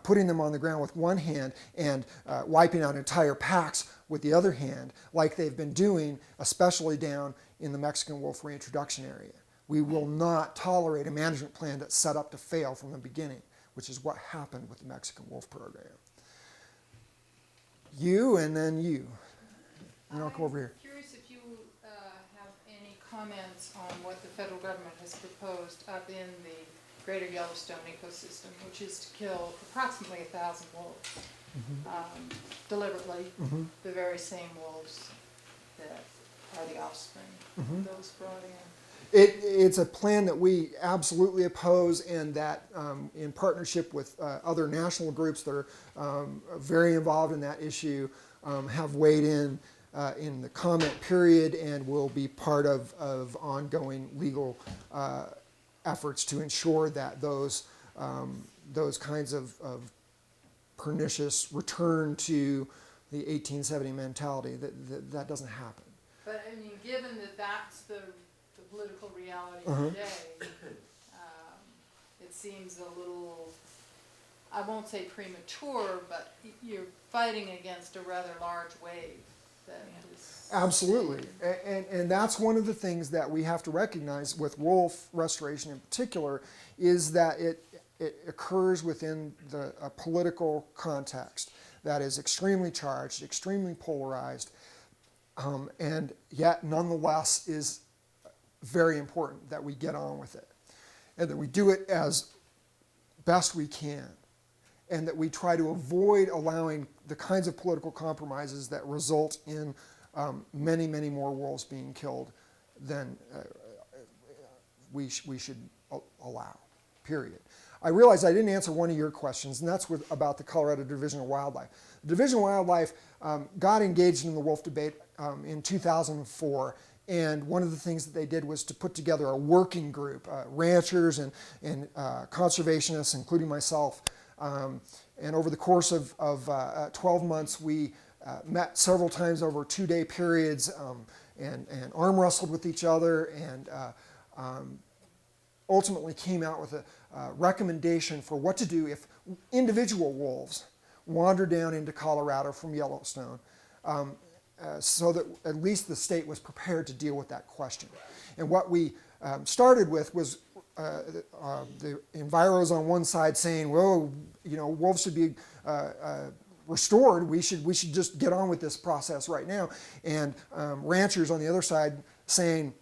putting them on the ground with one hand and wiping out entire packs with the other hand, like they've been doing, especially down in the Mexican wolf reintroduction area. We will not tolerate a management plan that's set up to fail from the beginning, which is what happened with the Mexican wolf program. You and then you. And I'll come over here. Curious if you have any comments on what the federal government has proposed up in the greater Yellowstone ecosystem, which is to kill approximately 1,000 wolves deliberately, the very same wolves that are the offspring of those brought in. It's a plan that we absolutely oppose, and that in partnership with other national groups that are very involved in that issue have weighed in the comment period and will be part of ongoing legal efforts to ensure that those kinds of pernicious return to the 1870 mentality, that doesn't happen. But I mean, given that that's the political reality today, it seems a little, I won't say premature, but you're fighting against a rather large wave. Absolutely, and that's one of the things that we have to recognize with wolf restoration in particular, is that it occurs within a political context that is extremely charged, extremely polarized, and yet nonetheless is very important that we get on with it, and that we do it as best we can, and that we try to avoid allowing the kinds of political compromises that result in many, many more wolves being killed than we should allow, period. I realize I didn't answer one of your questions, and that's about the Colorado Division of Wildlife. The Division of Wildlife got engaged in the wolf debate in 2004, and one of the things that they did was to put together a working group, ranchers and conservationists, including myself. And over the course of 12 months, we met several times over 2-day periods and arm wrestled with each other, and ultimately came out with a recommendation for what to do if individual wolves wander down into Colorado from Yellowstone, so that at least the state was prepared to deal with that question. And what we started with was the enviros on one side saying, well, wolves should be restored. We should just get on with this process right now. And ranchers on the other side saying,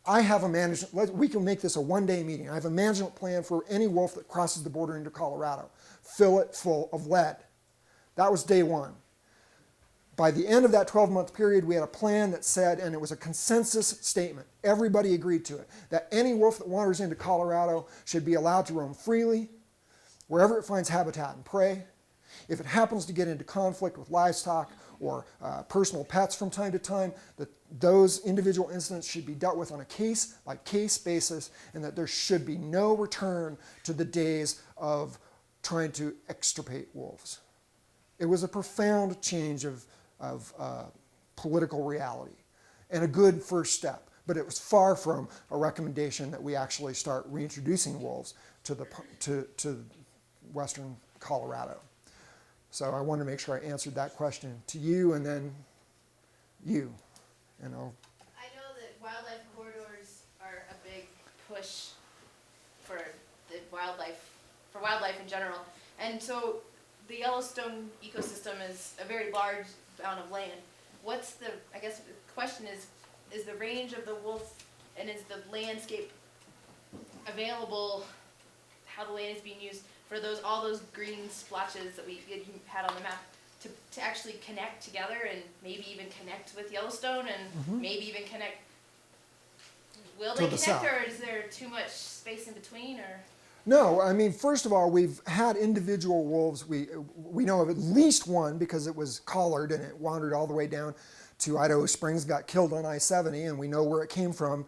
I have a management, we can make this a one-day meeting. I have a management plan for any wolf that crosses the border into Colorado. Fill it full of lead. That was day one. By the end of that 12-month period, we had a plan that said, and it was a consensus statement, everybody agreed to it, that any wolf that wanders into Colorado should be allowed to roam freely, wherever it finds habitat and prey. If it happens to get into conflict with livestock or personal pets from time to time, that those individual incidents should be dealt with on a case-by-case basis, and that there should be no return to the days of trying to extirpate wolves. It was a profound change of political reality, and a good first step, but it was far from a recommendation that we actually start reintroducing wolves to western Colorado. So I wanted to make sure I answered that question to you, and then you. I know that wildlife corridors are a big push for wildlife in general, and so the Yellowstone ecosystem is a very large amount of land. What's the, I guess the question is the range of the wolf and is the landscape available, how the land is being used for those, all those green splotches that you had on the map to actually connect together and maybe even connect with Yellowstone and maybe even connect, will they connect south. or is there too much space in between or? No, I mean, first of all, we've had individual wolves. We know of at least one because it was collared and it wandered all the way down to Idaho Springs, got killed on I-70, and we know where it came from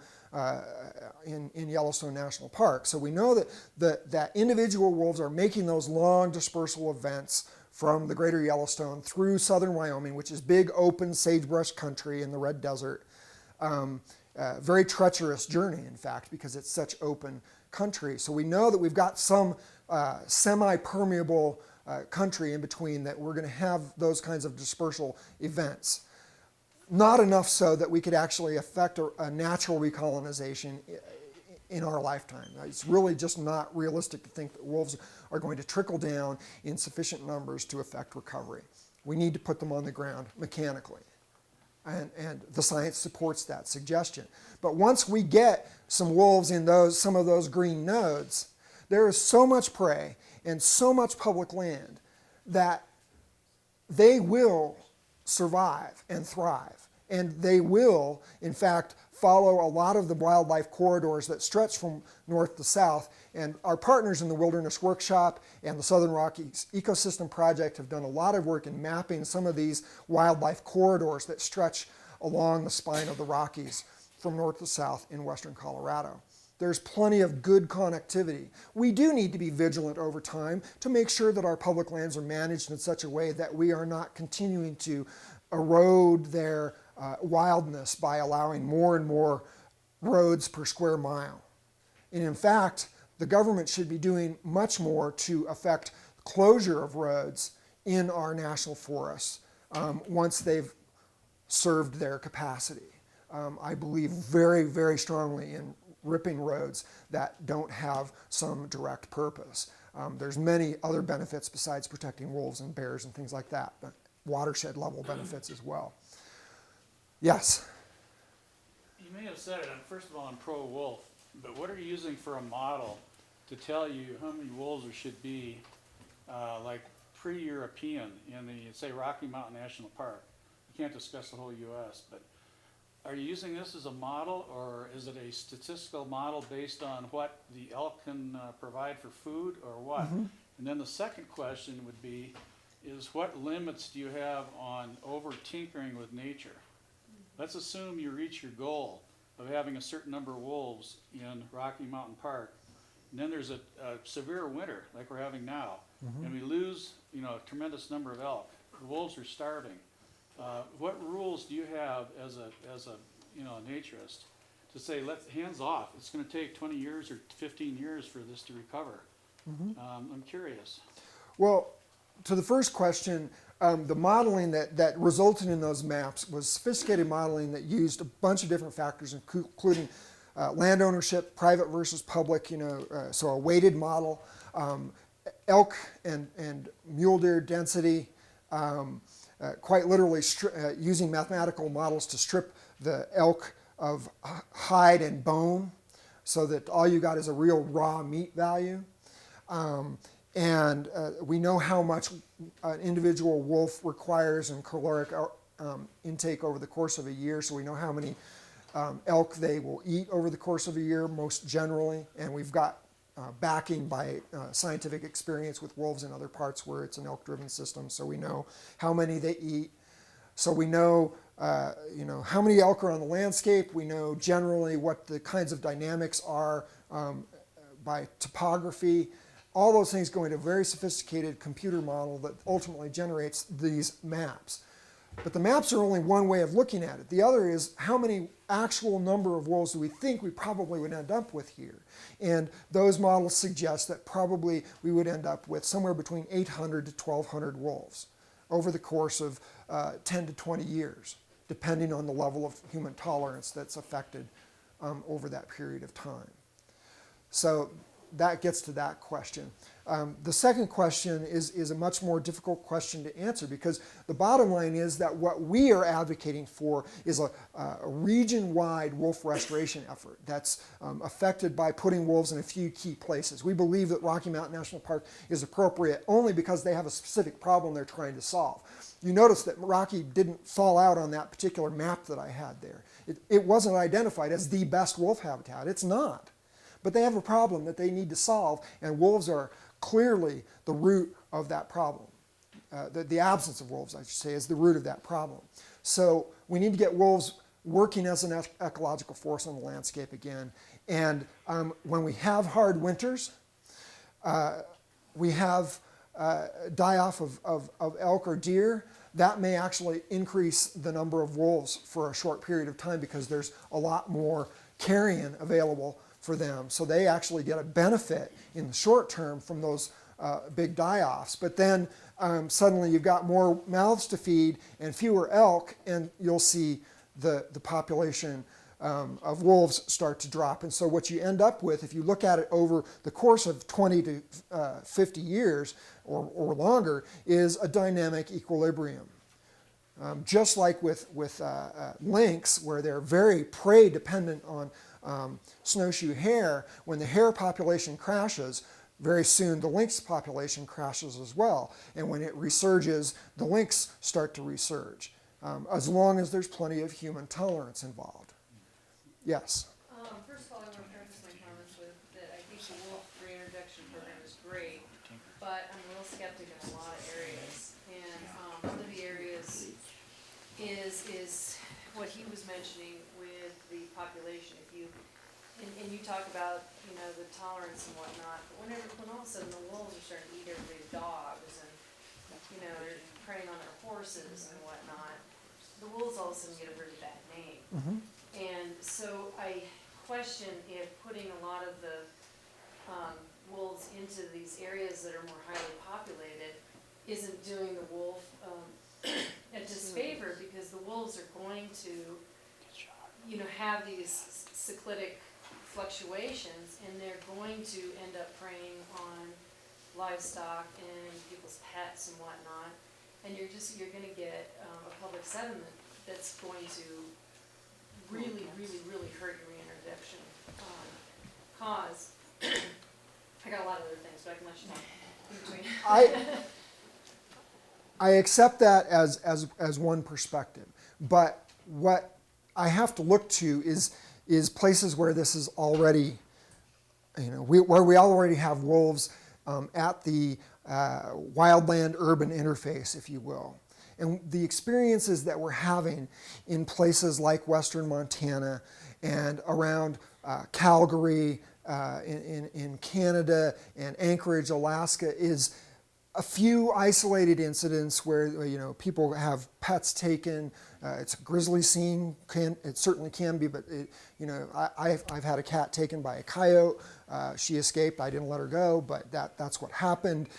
in Yellowstone National Park. So we know that individual wolves are making those long dispersal events from the greater Yellowstone through southern Wyoming, which is big open sagebrush country in the Red Desert. Very treacherous journey, in fact, because it's such open country. So we know that we've got some semi-permeable country in between that we're going to have those kinds of dispersal events. Not enough so that we could actually affect a natural recolonization in our lifetime. It's really just not realistic to think that wolves are going to trickle down in sufficient numbers to affect recovery. We need to put them on the ground mechanically. And the science supports that suggestion. But once we get some wolves in some of those green nodes, there is so much prey and so much public land that they will survive and thrive. And they will, in fact, follow a lot of the wildlife corridors that stretch from north to south. And our partners in the Wilderness Workshop and the Southern Rockies Ecosystem Project have done a lot of work in mapping some of these wildlife corridors that stretch along the spine of the Rockies from north to south in western Colorado. There's plenty of good connectivity. We do need to be vigilant over time to make sure that our public lands are managed in such a way that we are not continuing to erode their wildness by allowing more and more roads per square mile. And in fact, the government should be doing much more to affect closure of roads in our national forests once they've served their capacity. I believe very, very strongly in ripping roads that don't have some direct purpose. There's many other benefits besides protecting wolves and bears and things like that, but watershed level benefits as well. Yes? You may have said it, first of all, I'm pro-wolf, but what are you using for a model to tell you how many wolves there should be, like pre-European in the, say, Rocky Mountain National Park? You can't discuss the whole U.S., but are you using this as a model, or is it a statistical model based on what the elk can provide for food, or what? And then the second question would be, is what limits do you have on over-tinkering with nature? Let's assume you reach your goal of having a certain number of wolves in Rocky Mountain Park, and then there's a severe winter like we're having now, and we lose, a tremendous number of elk. The wolves are starving. What rules do you have as a naturist to say, hands off? It's going to take 20 years or 15 years for this to recover. I'm curious. Well, to the first question, the modeling that resulted in those maps was sophisticated modeling that used a bunch of different factors, including land ownership, private versus public, so a weighted model, elk and mule deer density, quite literally using mathematical models to strip the elk of hide and bone so that all you got is a real raw meat value. And we know how much an individual wolf requires in caloric intake over the course of a year, so we know how many elk they will eat over the course of a year, most generally, and we've got backing by scientific experience with wolves in other parts where it's an elk-driven system, so we know how many they eat. So we know, how many elk are on the landscape. We know generally what the kinds of dynamics are by topography. All those things go into a very sophisticated computer model that ultimately generates these maps. But the maps are only one way of looking at it. The other is how many actual number of wolves do we think we probably would end up with here? And those models suggest that probably we would end up with somewhere between 800 to 1,200 wolves over the course of 10 to 20 years, depending on the level of human tolerance that's affected over that period of time. So that gets to that question. The second question is a much more difficult question to answer, because the bottom line is that what we are advocating for is a region-wide wolf restoration effort that's affected by putting wolves in a few key places. We believe that Rocky Mountain National Park is appropriate only because they have a specific problem they're trying to solve. You notice that Rocky didn't fall out on that particular map that I had there. It wasn't identified as the best wolf habitat. It's not. But they have a problem that they need to solve, and wolves are clearly the root of that problem. The absence of wolves, I should say, is the root of that problem. So we need to get wolves working as an ecological force on the landscape again. And when we have hard winters, we have die-off of elk or deer, that may actually increase the number of wolves for a short period of time, because there's a lot more carrion available for them. So they actually get a benefit in the short term from those big die-offs. But then suddenly you've got more mouths to feed and fewer elk, and you'll see the population of wolves start to drop. And so what you end up with, if you look at it over the course of 20 to 50 years or longer, is a dynamic equilibrium. Just like with lynx, where they're very prey dependent on snowshoe hare, when the hare population crashes, very soon the lynx population crashes as well. And when it resurges, the lynx start to resurge, as long as there's plenty of human tolerance involved. Yes? First of all, I want to preface my comments with that I think the wolf reintroduction program is great, but I'm a little skeptic in a lot of areas. And one of the areas is what he was mentioning with the population. If you and you talk about, you know, the tolerance and whatnot, but when all of a sudden the wolves are starting to eat everybody's dogs, and you know, they're preying on their horses and whatnot, the wolves all of a sudden get a very bad name. Mm-hmm. And so I question if putting a lot of the wolves into these areas that are more highly populated isn't doing the wolf a disfavor, because the wolves are going to, you know, have these cyclitic fluctuations, and they're going to end up preying on livestock and people's pets and whatnot, and you're going to get a public sentiment that's going to really hurt your reintroduction cause. I got a lot of other things, but I can let you talk in between. I accept that as one perspective, but what I have to look to is places where this is already, you know, where we already have wolves at the wildland-urban interface, if you will. And the experiences that we're having in places like western Montana and around Calgary, in Canada and Anchorage, Alaska, is a few isolated incidents where, you know, people have pets taken. It's a grisly scene. It certainly can be, but you know, I've had a cat taken by a coyote. She escaped. I didn't let her go, but that's what happened.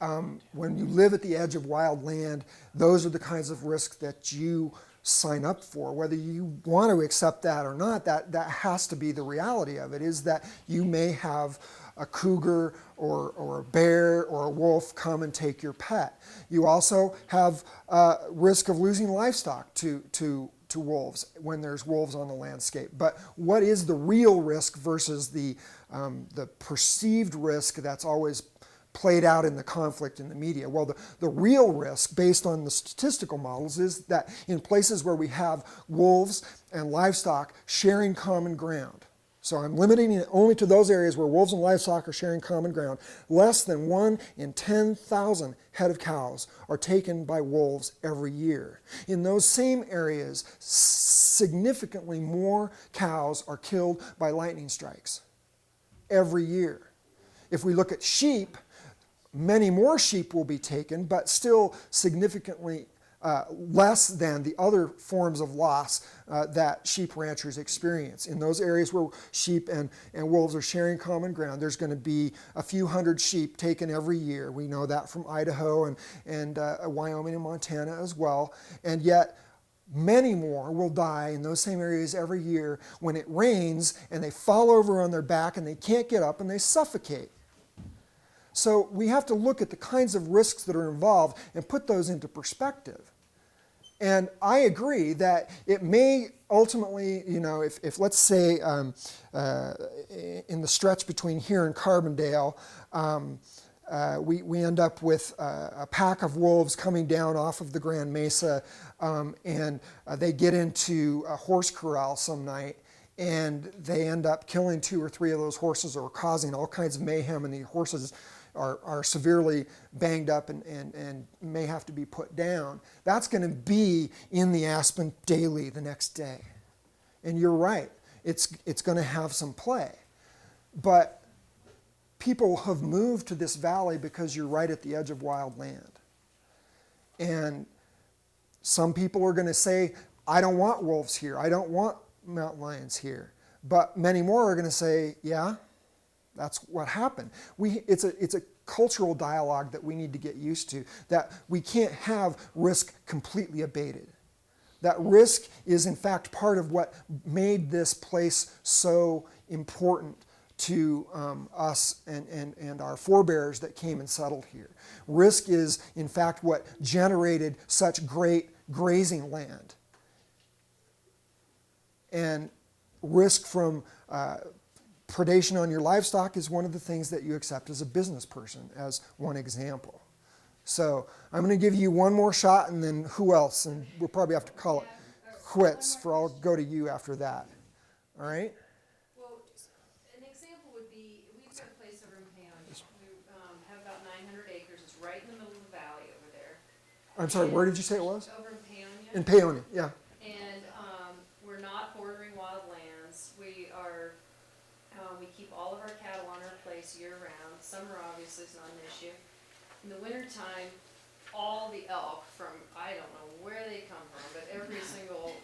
When you live at the edge of wild land, those are the kinds of risks that you sign up for. Whether you want to accept that or not, that has to be the reality of it, is that you may have a cougar or a bear or a wolf come and take your pet. You also have risk of losing livestock to wolves when there's wolves on the landscape. But what is the real risk versus the perceived risk that's always played out in the conflict in the media? Well, the real risk, based on the statistical models, is that in places where we have wolves and livestock sharing common ground, so I'm limiting it only to those areas where wolves and livestock are sharing common ground, less than 1 in 10,000 head of cows are taken by wolves every year. In those same areas, significantly more cows are killed by lightning strikes every year. If we look at sheep, many more sheep will be taken, but still significantly less than the other forms of loss that sheep ranchers experience. In those areas where sheep and wolves are sharing common ground, there's going to be a few hundred sheep taken every year. We know that from Idaho and Wyoming and Montana as well. And yet many more will die in those same areas every year when it rains and they fall over on their back and they can't get up and they suffocate. So we have to look at the kinds of risks that are involved and put those into perspective. And I agree that it may ultimately, you know, if let's say in the stretch between here and Carbondale, we end up with a pack of wolves coming down off of the Grand Mesa, and they get into a horse corral some night, and they end up killing 2 or 3 of those horses or causing all kinds of mayhem, and the horses are severely banged up and may have to be put down. That's going to be in the Aspen Daily the next day. And you're right, it's going to have some play. But people have moved to this valley because you're right at the edge of wild land. And some people are going to say, I don't want wolves here. I don't want mountain lions here. But many more are going to say, yeah, that's what happened. It's a cultural dialogue that we need to get used to, that we can't have risk completely abated. That risk is in fact part of what made this place so important to us and our forebears that came and settled here. Risk is in fact what generated such great grazing land. And risk from predation on your livestock is one of the things that you accept as a business person, as one example. So I'm going to give you one more shot, and then who else? And we'll probably have to call it quits, for I'll go to you after that. All right? Well, an example would be, we've got a place over in Paonia. We have about 900 acres. It's right in the middle of the valley over there. I'm sorry, where did you say it was? Over in Paonia. In Paonia, yeah. And we're not bordering wild lands. We keep all of our cattle on our place year-round. Summer obviously is not an issue. In the wintertime, all the elk from, I don't know where they come from, but every single,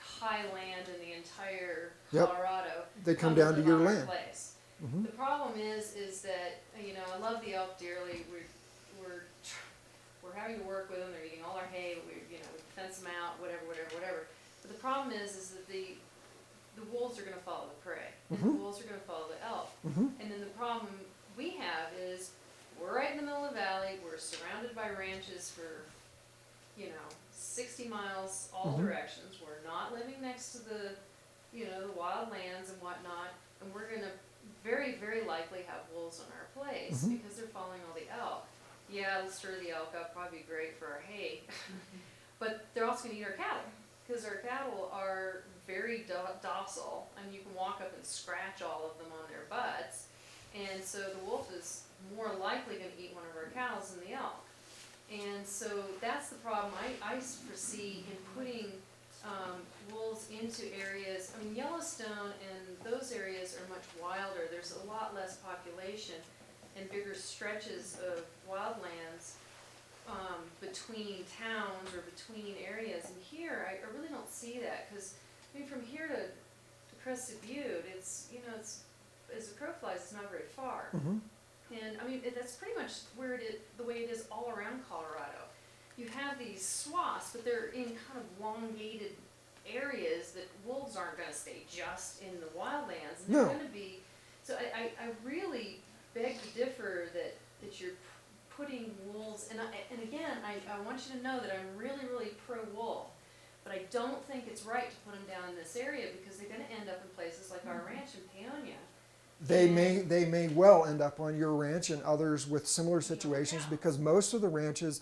high land in the entire Colorado. They come down to your land. Place. Mm-hmm. The problem is that, I love the elk dearly. We're having to work with them. They're eating all our hay. We fence them out, whatever. But the problem is that the wolves are going to follow the prey. And the wolves are going to follow the elk. And then the problem we have is we're right in the middle of the valley. We're surrounded by ranches for, 60 miles all directions. We're not living next to the wild lands and whatnot. And we're going to very, very likely have wolves on our place because they're following all the elk. Yeah, it'll stir the elk up, probably be great for our hay. But they're also going to eat our cattle, because our cattle are very docile, and you can walk up and scratch all of them on their butts. And so the wolf is more likely going to eat one of our cows than the elk. And so that's the problem I foresee in putting wolves into areas. I mean, Yellowstone and those areas are much wilder. There's a lot less population and bigger stretches of wildlands between towns or between areas. And here, I really don't see that, because from here to Crested Butte, it's as the crow flies, it's not very far. And that's pretty much where it is, the way it is all around Colorado. You have these swaths, but they're in kind of elongated areas that wolves aren't going to stay just in the wildlands. And they're going to be. So I really beg to differ that you're putting wolves. And again, I want you to know that I'm really, really pro-wolf. But I don't think it's right to put them down in this area, because they're going to end up in places like our ranch in Paonia. They may well end up on your ranch and others with similar situations, because most of the ranches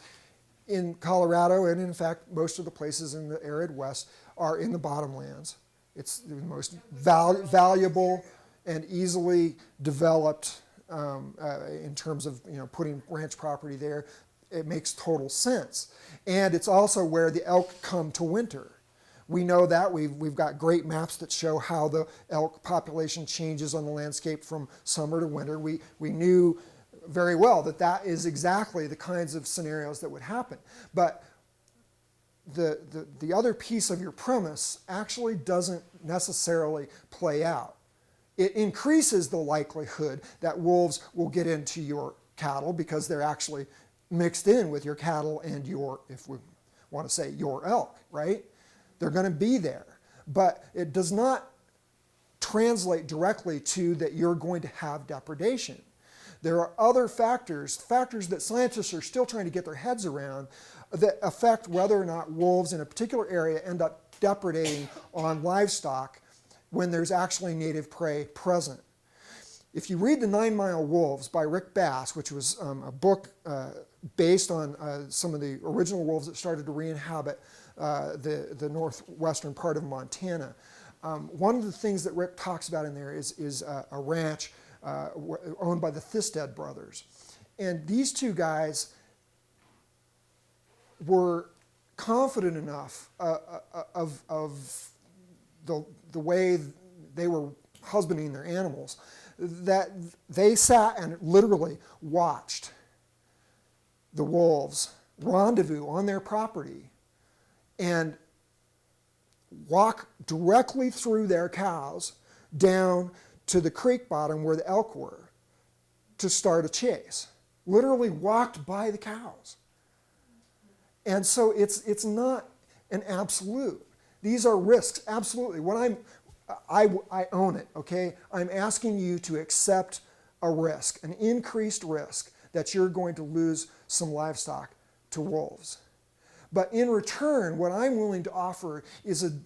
in Colorado, and in fact most of the places in the arid West, are in the bottomlands. It's the most valuable and easily developed in terms of putting ranch property there. It makes total sense. And it's also where the elk come to winter. We know that. We've got great maps that show how the elk population changes on the landscape from summer to winter. We knew very well that is exactly the kinds of scenarios that would happen. But the other piece of your premise actually doesn't necessarily play out. It increases the likelihood that wolves will get into your cattle, because they're actually mixed in with your cattle and your, if we want to say your elk, right? They're going to be there. But it does not translate directly to that you're going to have depredation. There are other factors that scientists are still trying to get their heads around, that affect whether or not wolves in a particular area end up depredating on livestock when there's actually native prey present. If you read The 9 Mile Wolves by Rick Bass, which was a book based on some of the original wolves that started to re-inhabit the northwestern part of Montana, one of the things that Rick talks about in there is a ranch owned by the Thisted brothers. And these two guys were confident enough of the way they were husbanding their animals that they sat and literally watched the wolves rendezvous on their property and walk directly through their cows down to the creek bottom where the elk were to start a chase. Literally walked by the cows. And so it's not an absolute. These are risks, absolutely. I own it, okay? I'm asking you to accept a risk, an increased risk that you're going to lose some livestock to wolves. But in return, what I'm willing to offer is an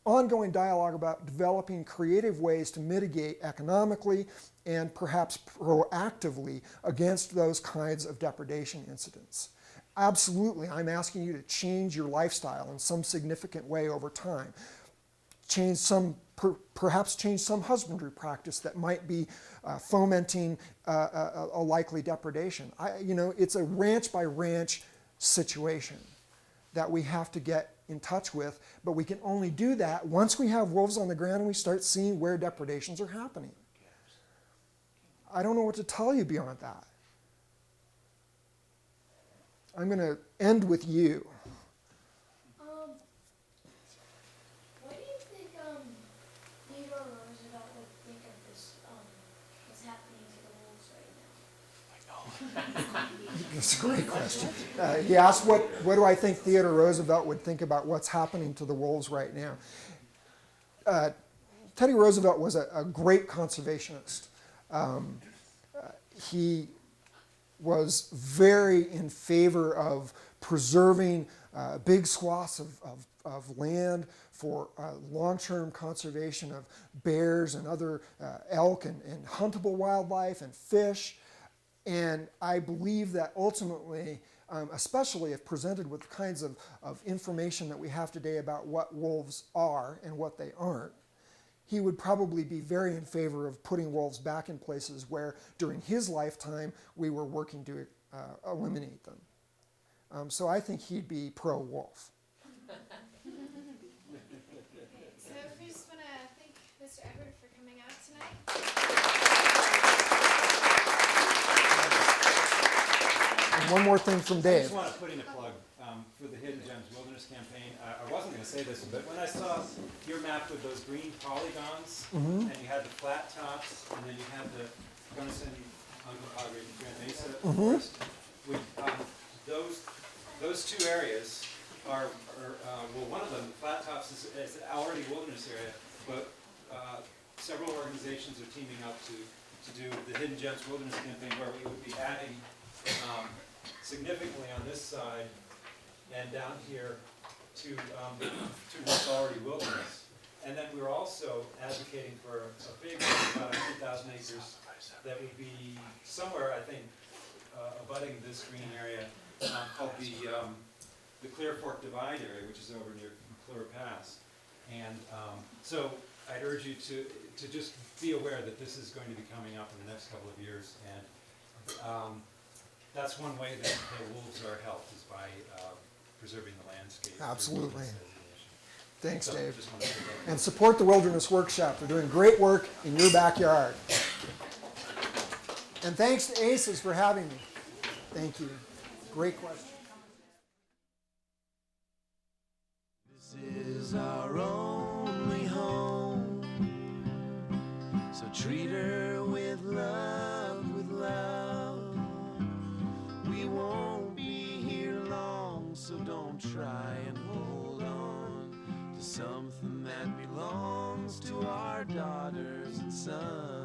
ongoing dialogue about developing creative ways to mitigate economically and perhaps proactively against those kinds of depredation incidents. Absolutely, I'm asking you to change your lifestyle in some significant way over time. Perhaps change some husbandry practice that might be fomenting a likely depredation. It's a ranch by ranch situation that we have to get in touch with, but we can only do that once we have wolves on the ground and we start seeing where depredations are happening. I don't know what to tell you beyond that. I'm going to end with you. What do you think Theodore Roosevelt would think of this, what's happening to the wolves right now? That's a great question. He asked, what do I think Theodore Roosevelt would think about what's happening to the wolves right now? Teddy Roosevelt was a great conservationist. He was very in favor of preserving big swaths of land for long-term conservation of bears and other elk and huntable wildlife and fish. And I believe that ultimately, especially if presented with the kinds of information that we have today about what wolves are and what they aren't, he would probably be very in favor of putting wolves back in places where during his lifetime we were working to eliminate them. So I think he'd be pro-wolf. So we just want to thank Mr. Edward for coming out tonight. And one more thing from I Dave. just want to put in a plug for the Hidden Gems Wilderness Campaign. I wasn't going to say this, but when I saw your map with those green polygons, and you had the flat tops, and then you had the Gunnison, Uncompahgre, and Grand Mesa forest, those two areas are well, one of them, the flat tops, is already a wilderness area, but several organizations are teaming up to do the Hidden Gems Wilderness Campaign, where we would be adding significantly on this side and down here to what's already wilderness. And then we're also advocating for a big, about 100,000 acres that would be somewhere, I think, abutting this green area called the Clear Fork Divide area, which is over near Clear Pass. And so I'd urge you to just be aware that this is going to be coming up in the next couple of years. And that's one way that the wolves are helped, is by preserving the landscape. Absolutely. Thanks, So, Dave. just wanted to say that. And support the Wilderness Workshop. They're doing great work in your backyard. And thanks to ACES for having me. Thank you. Great question. This is our only home, so treat her with love, with love. We won't be here long, so don't try to our daughters and sons.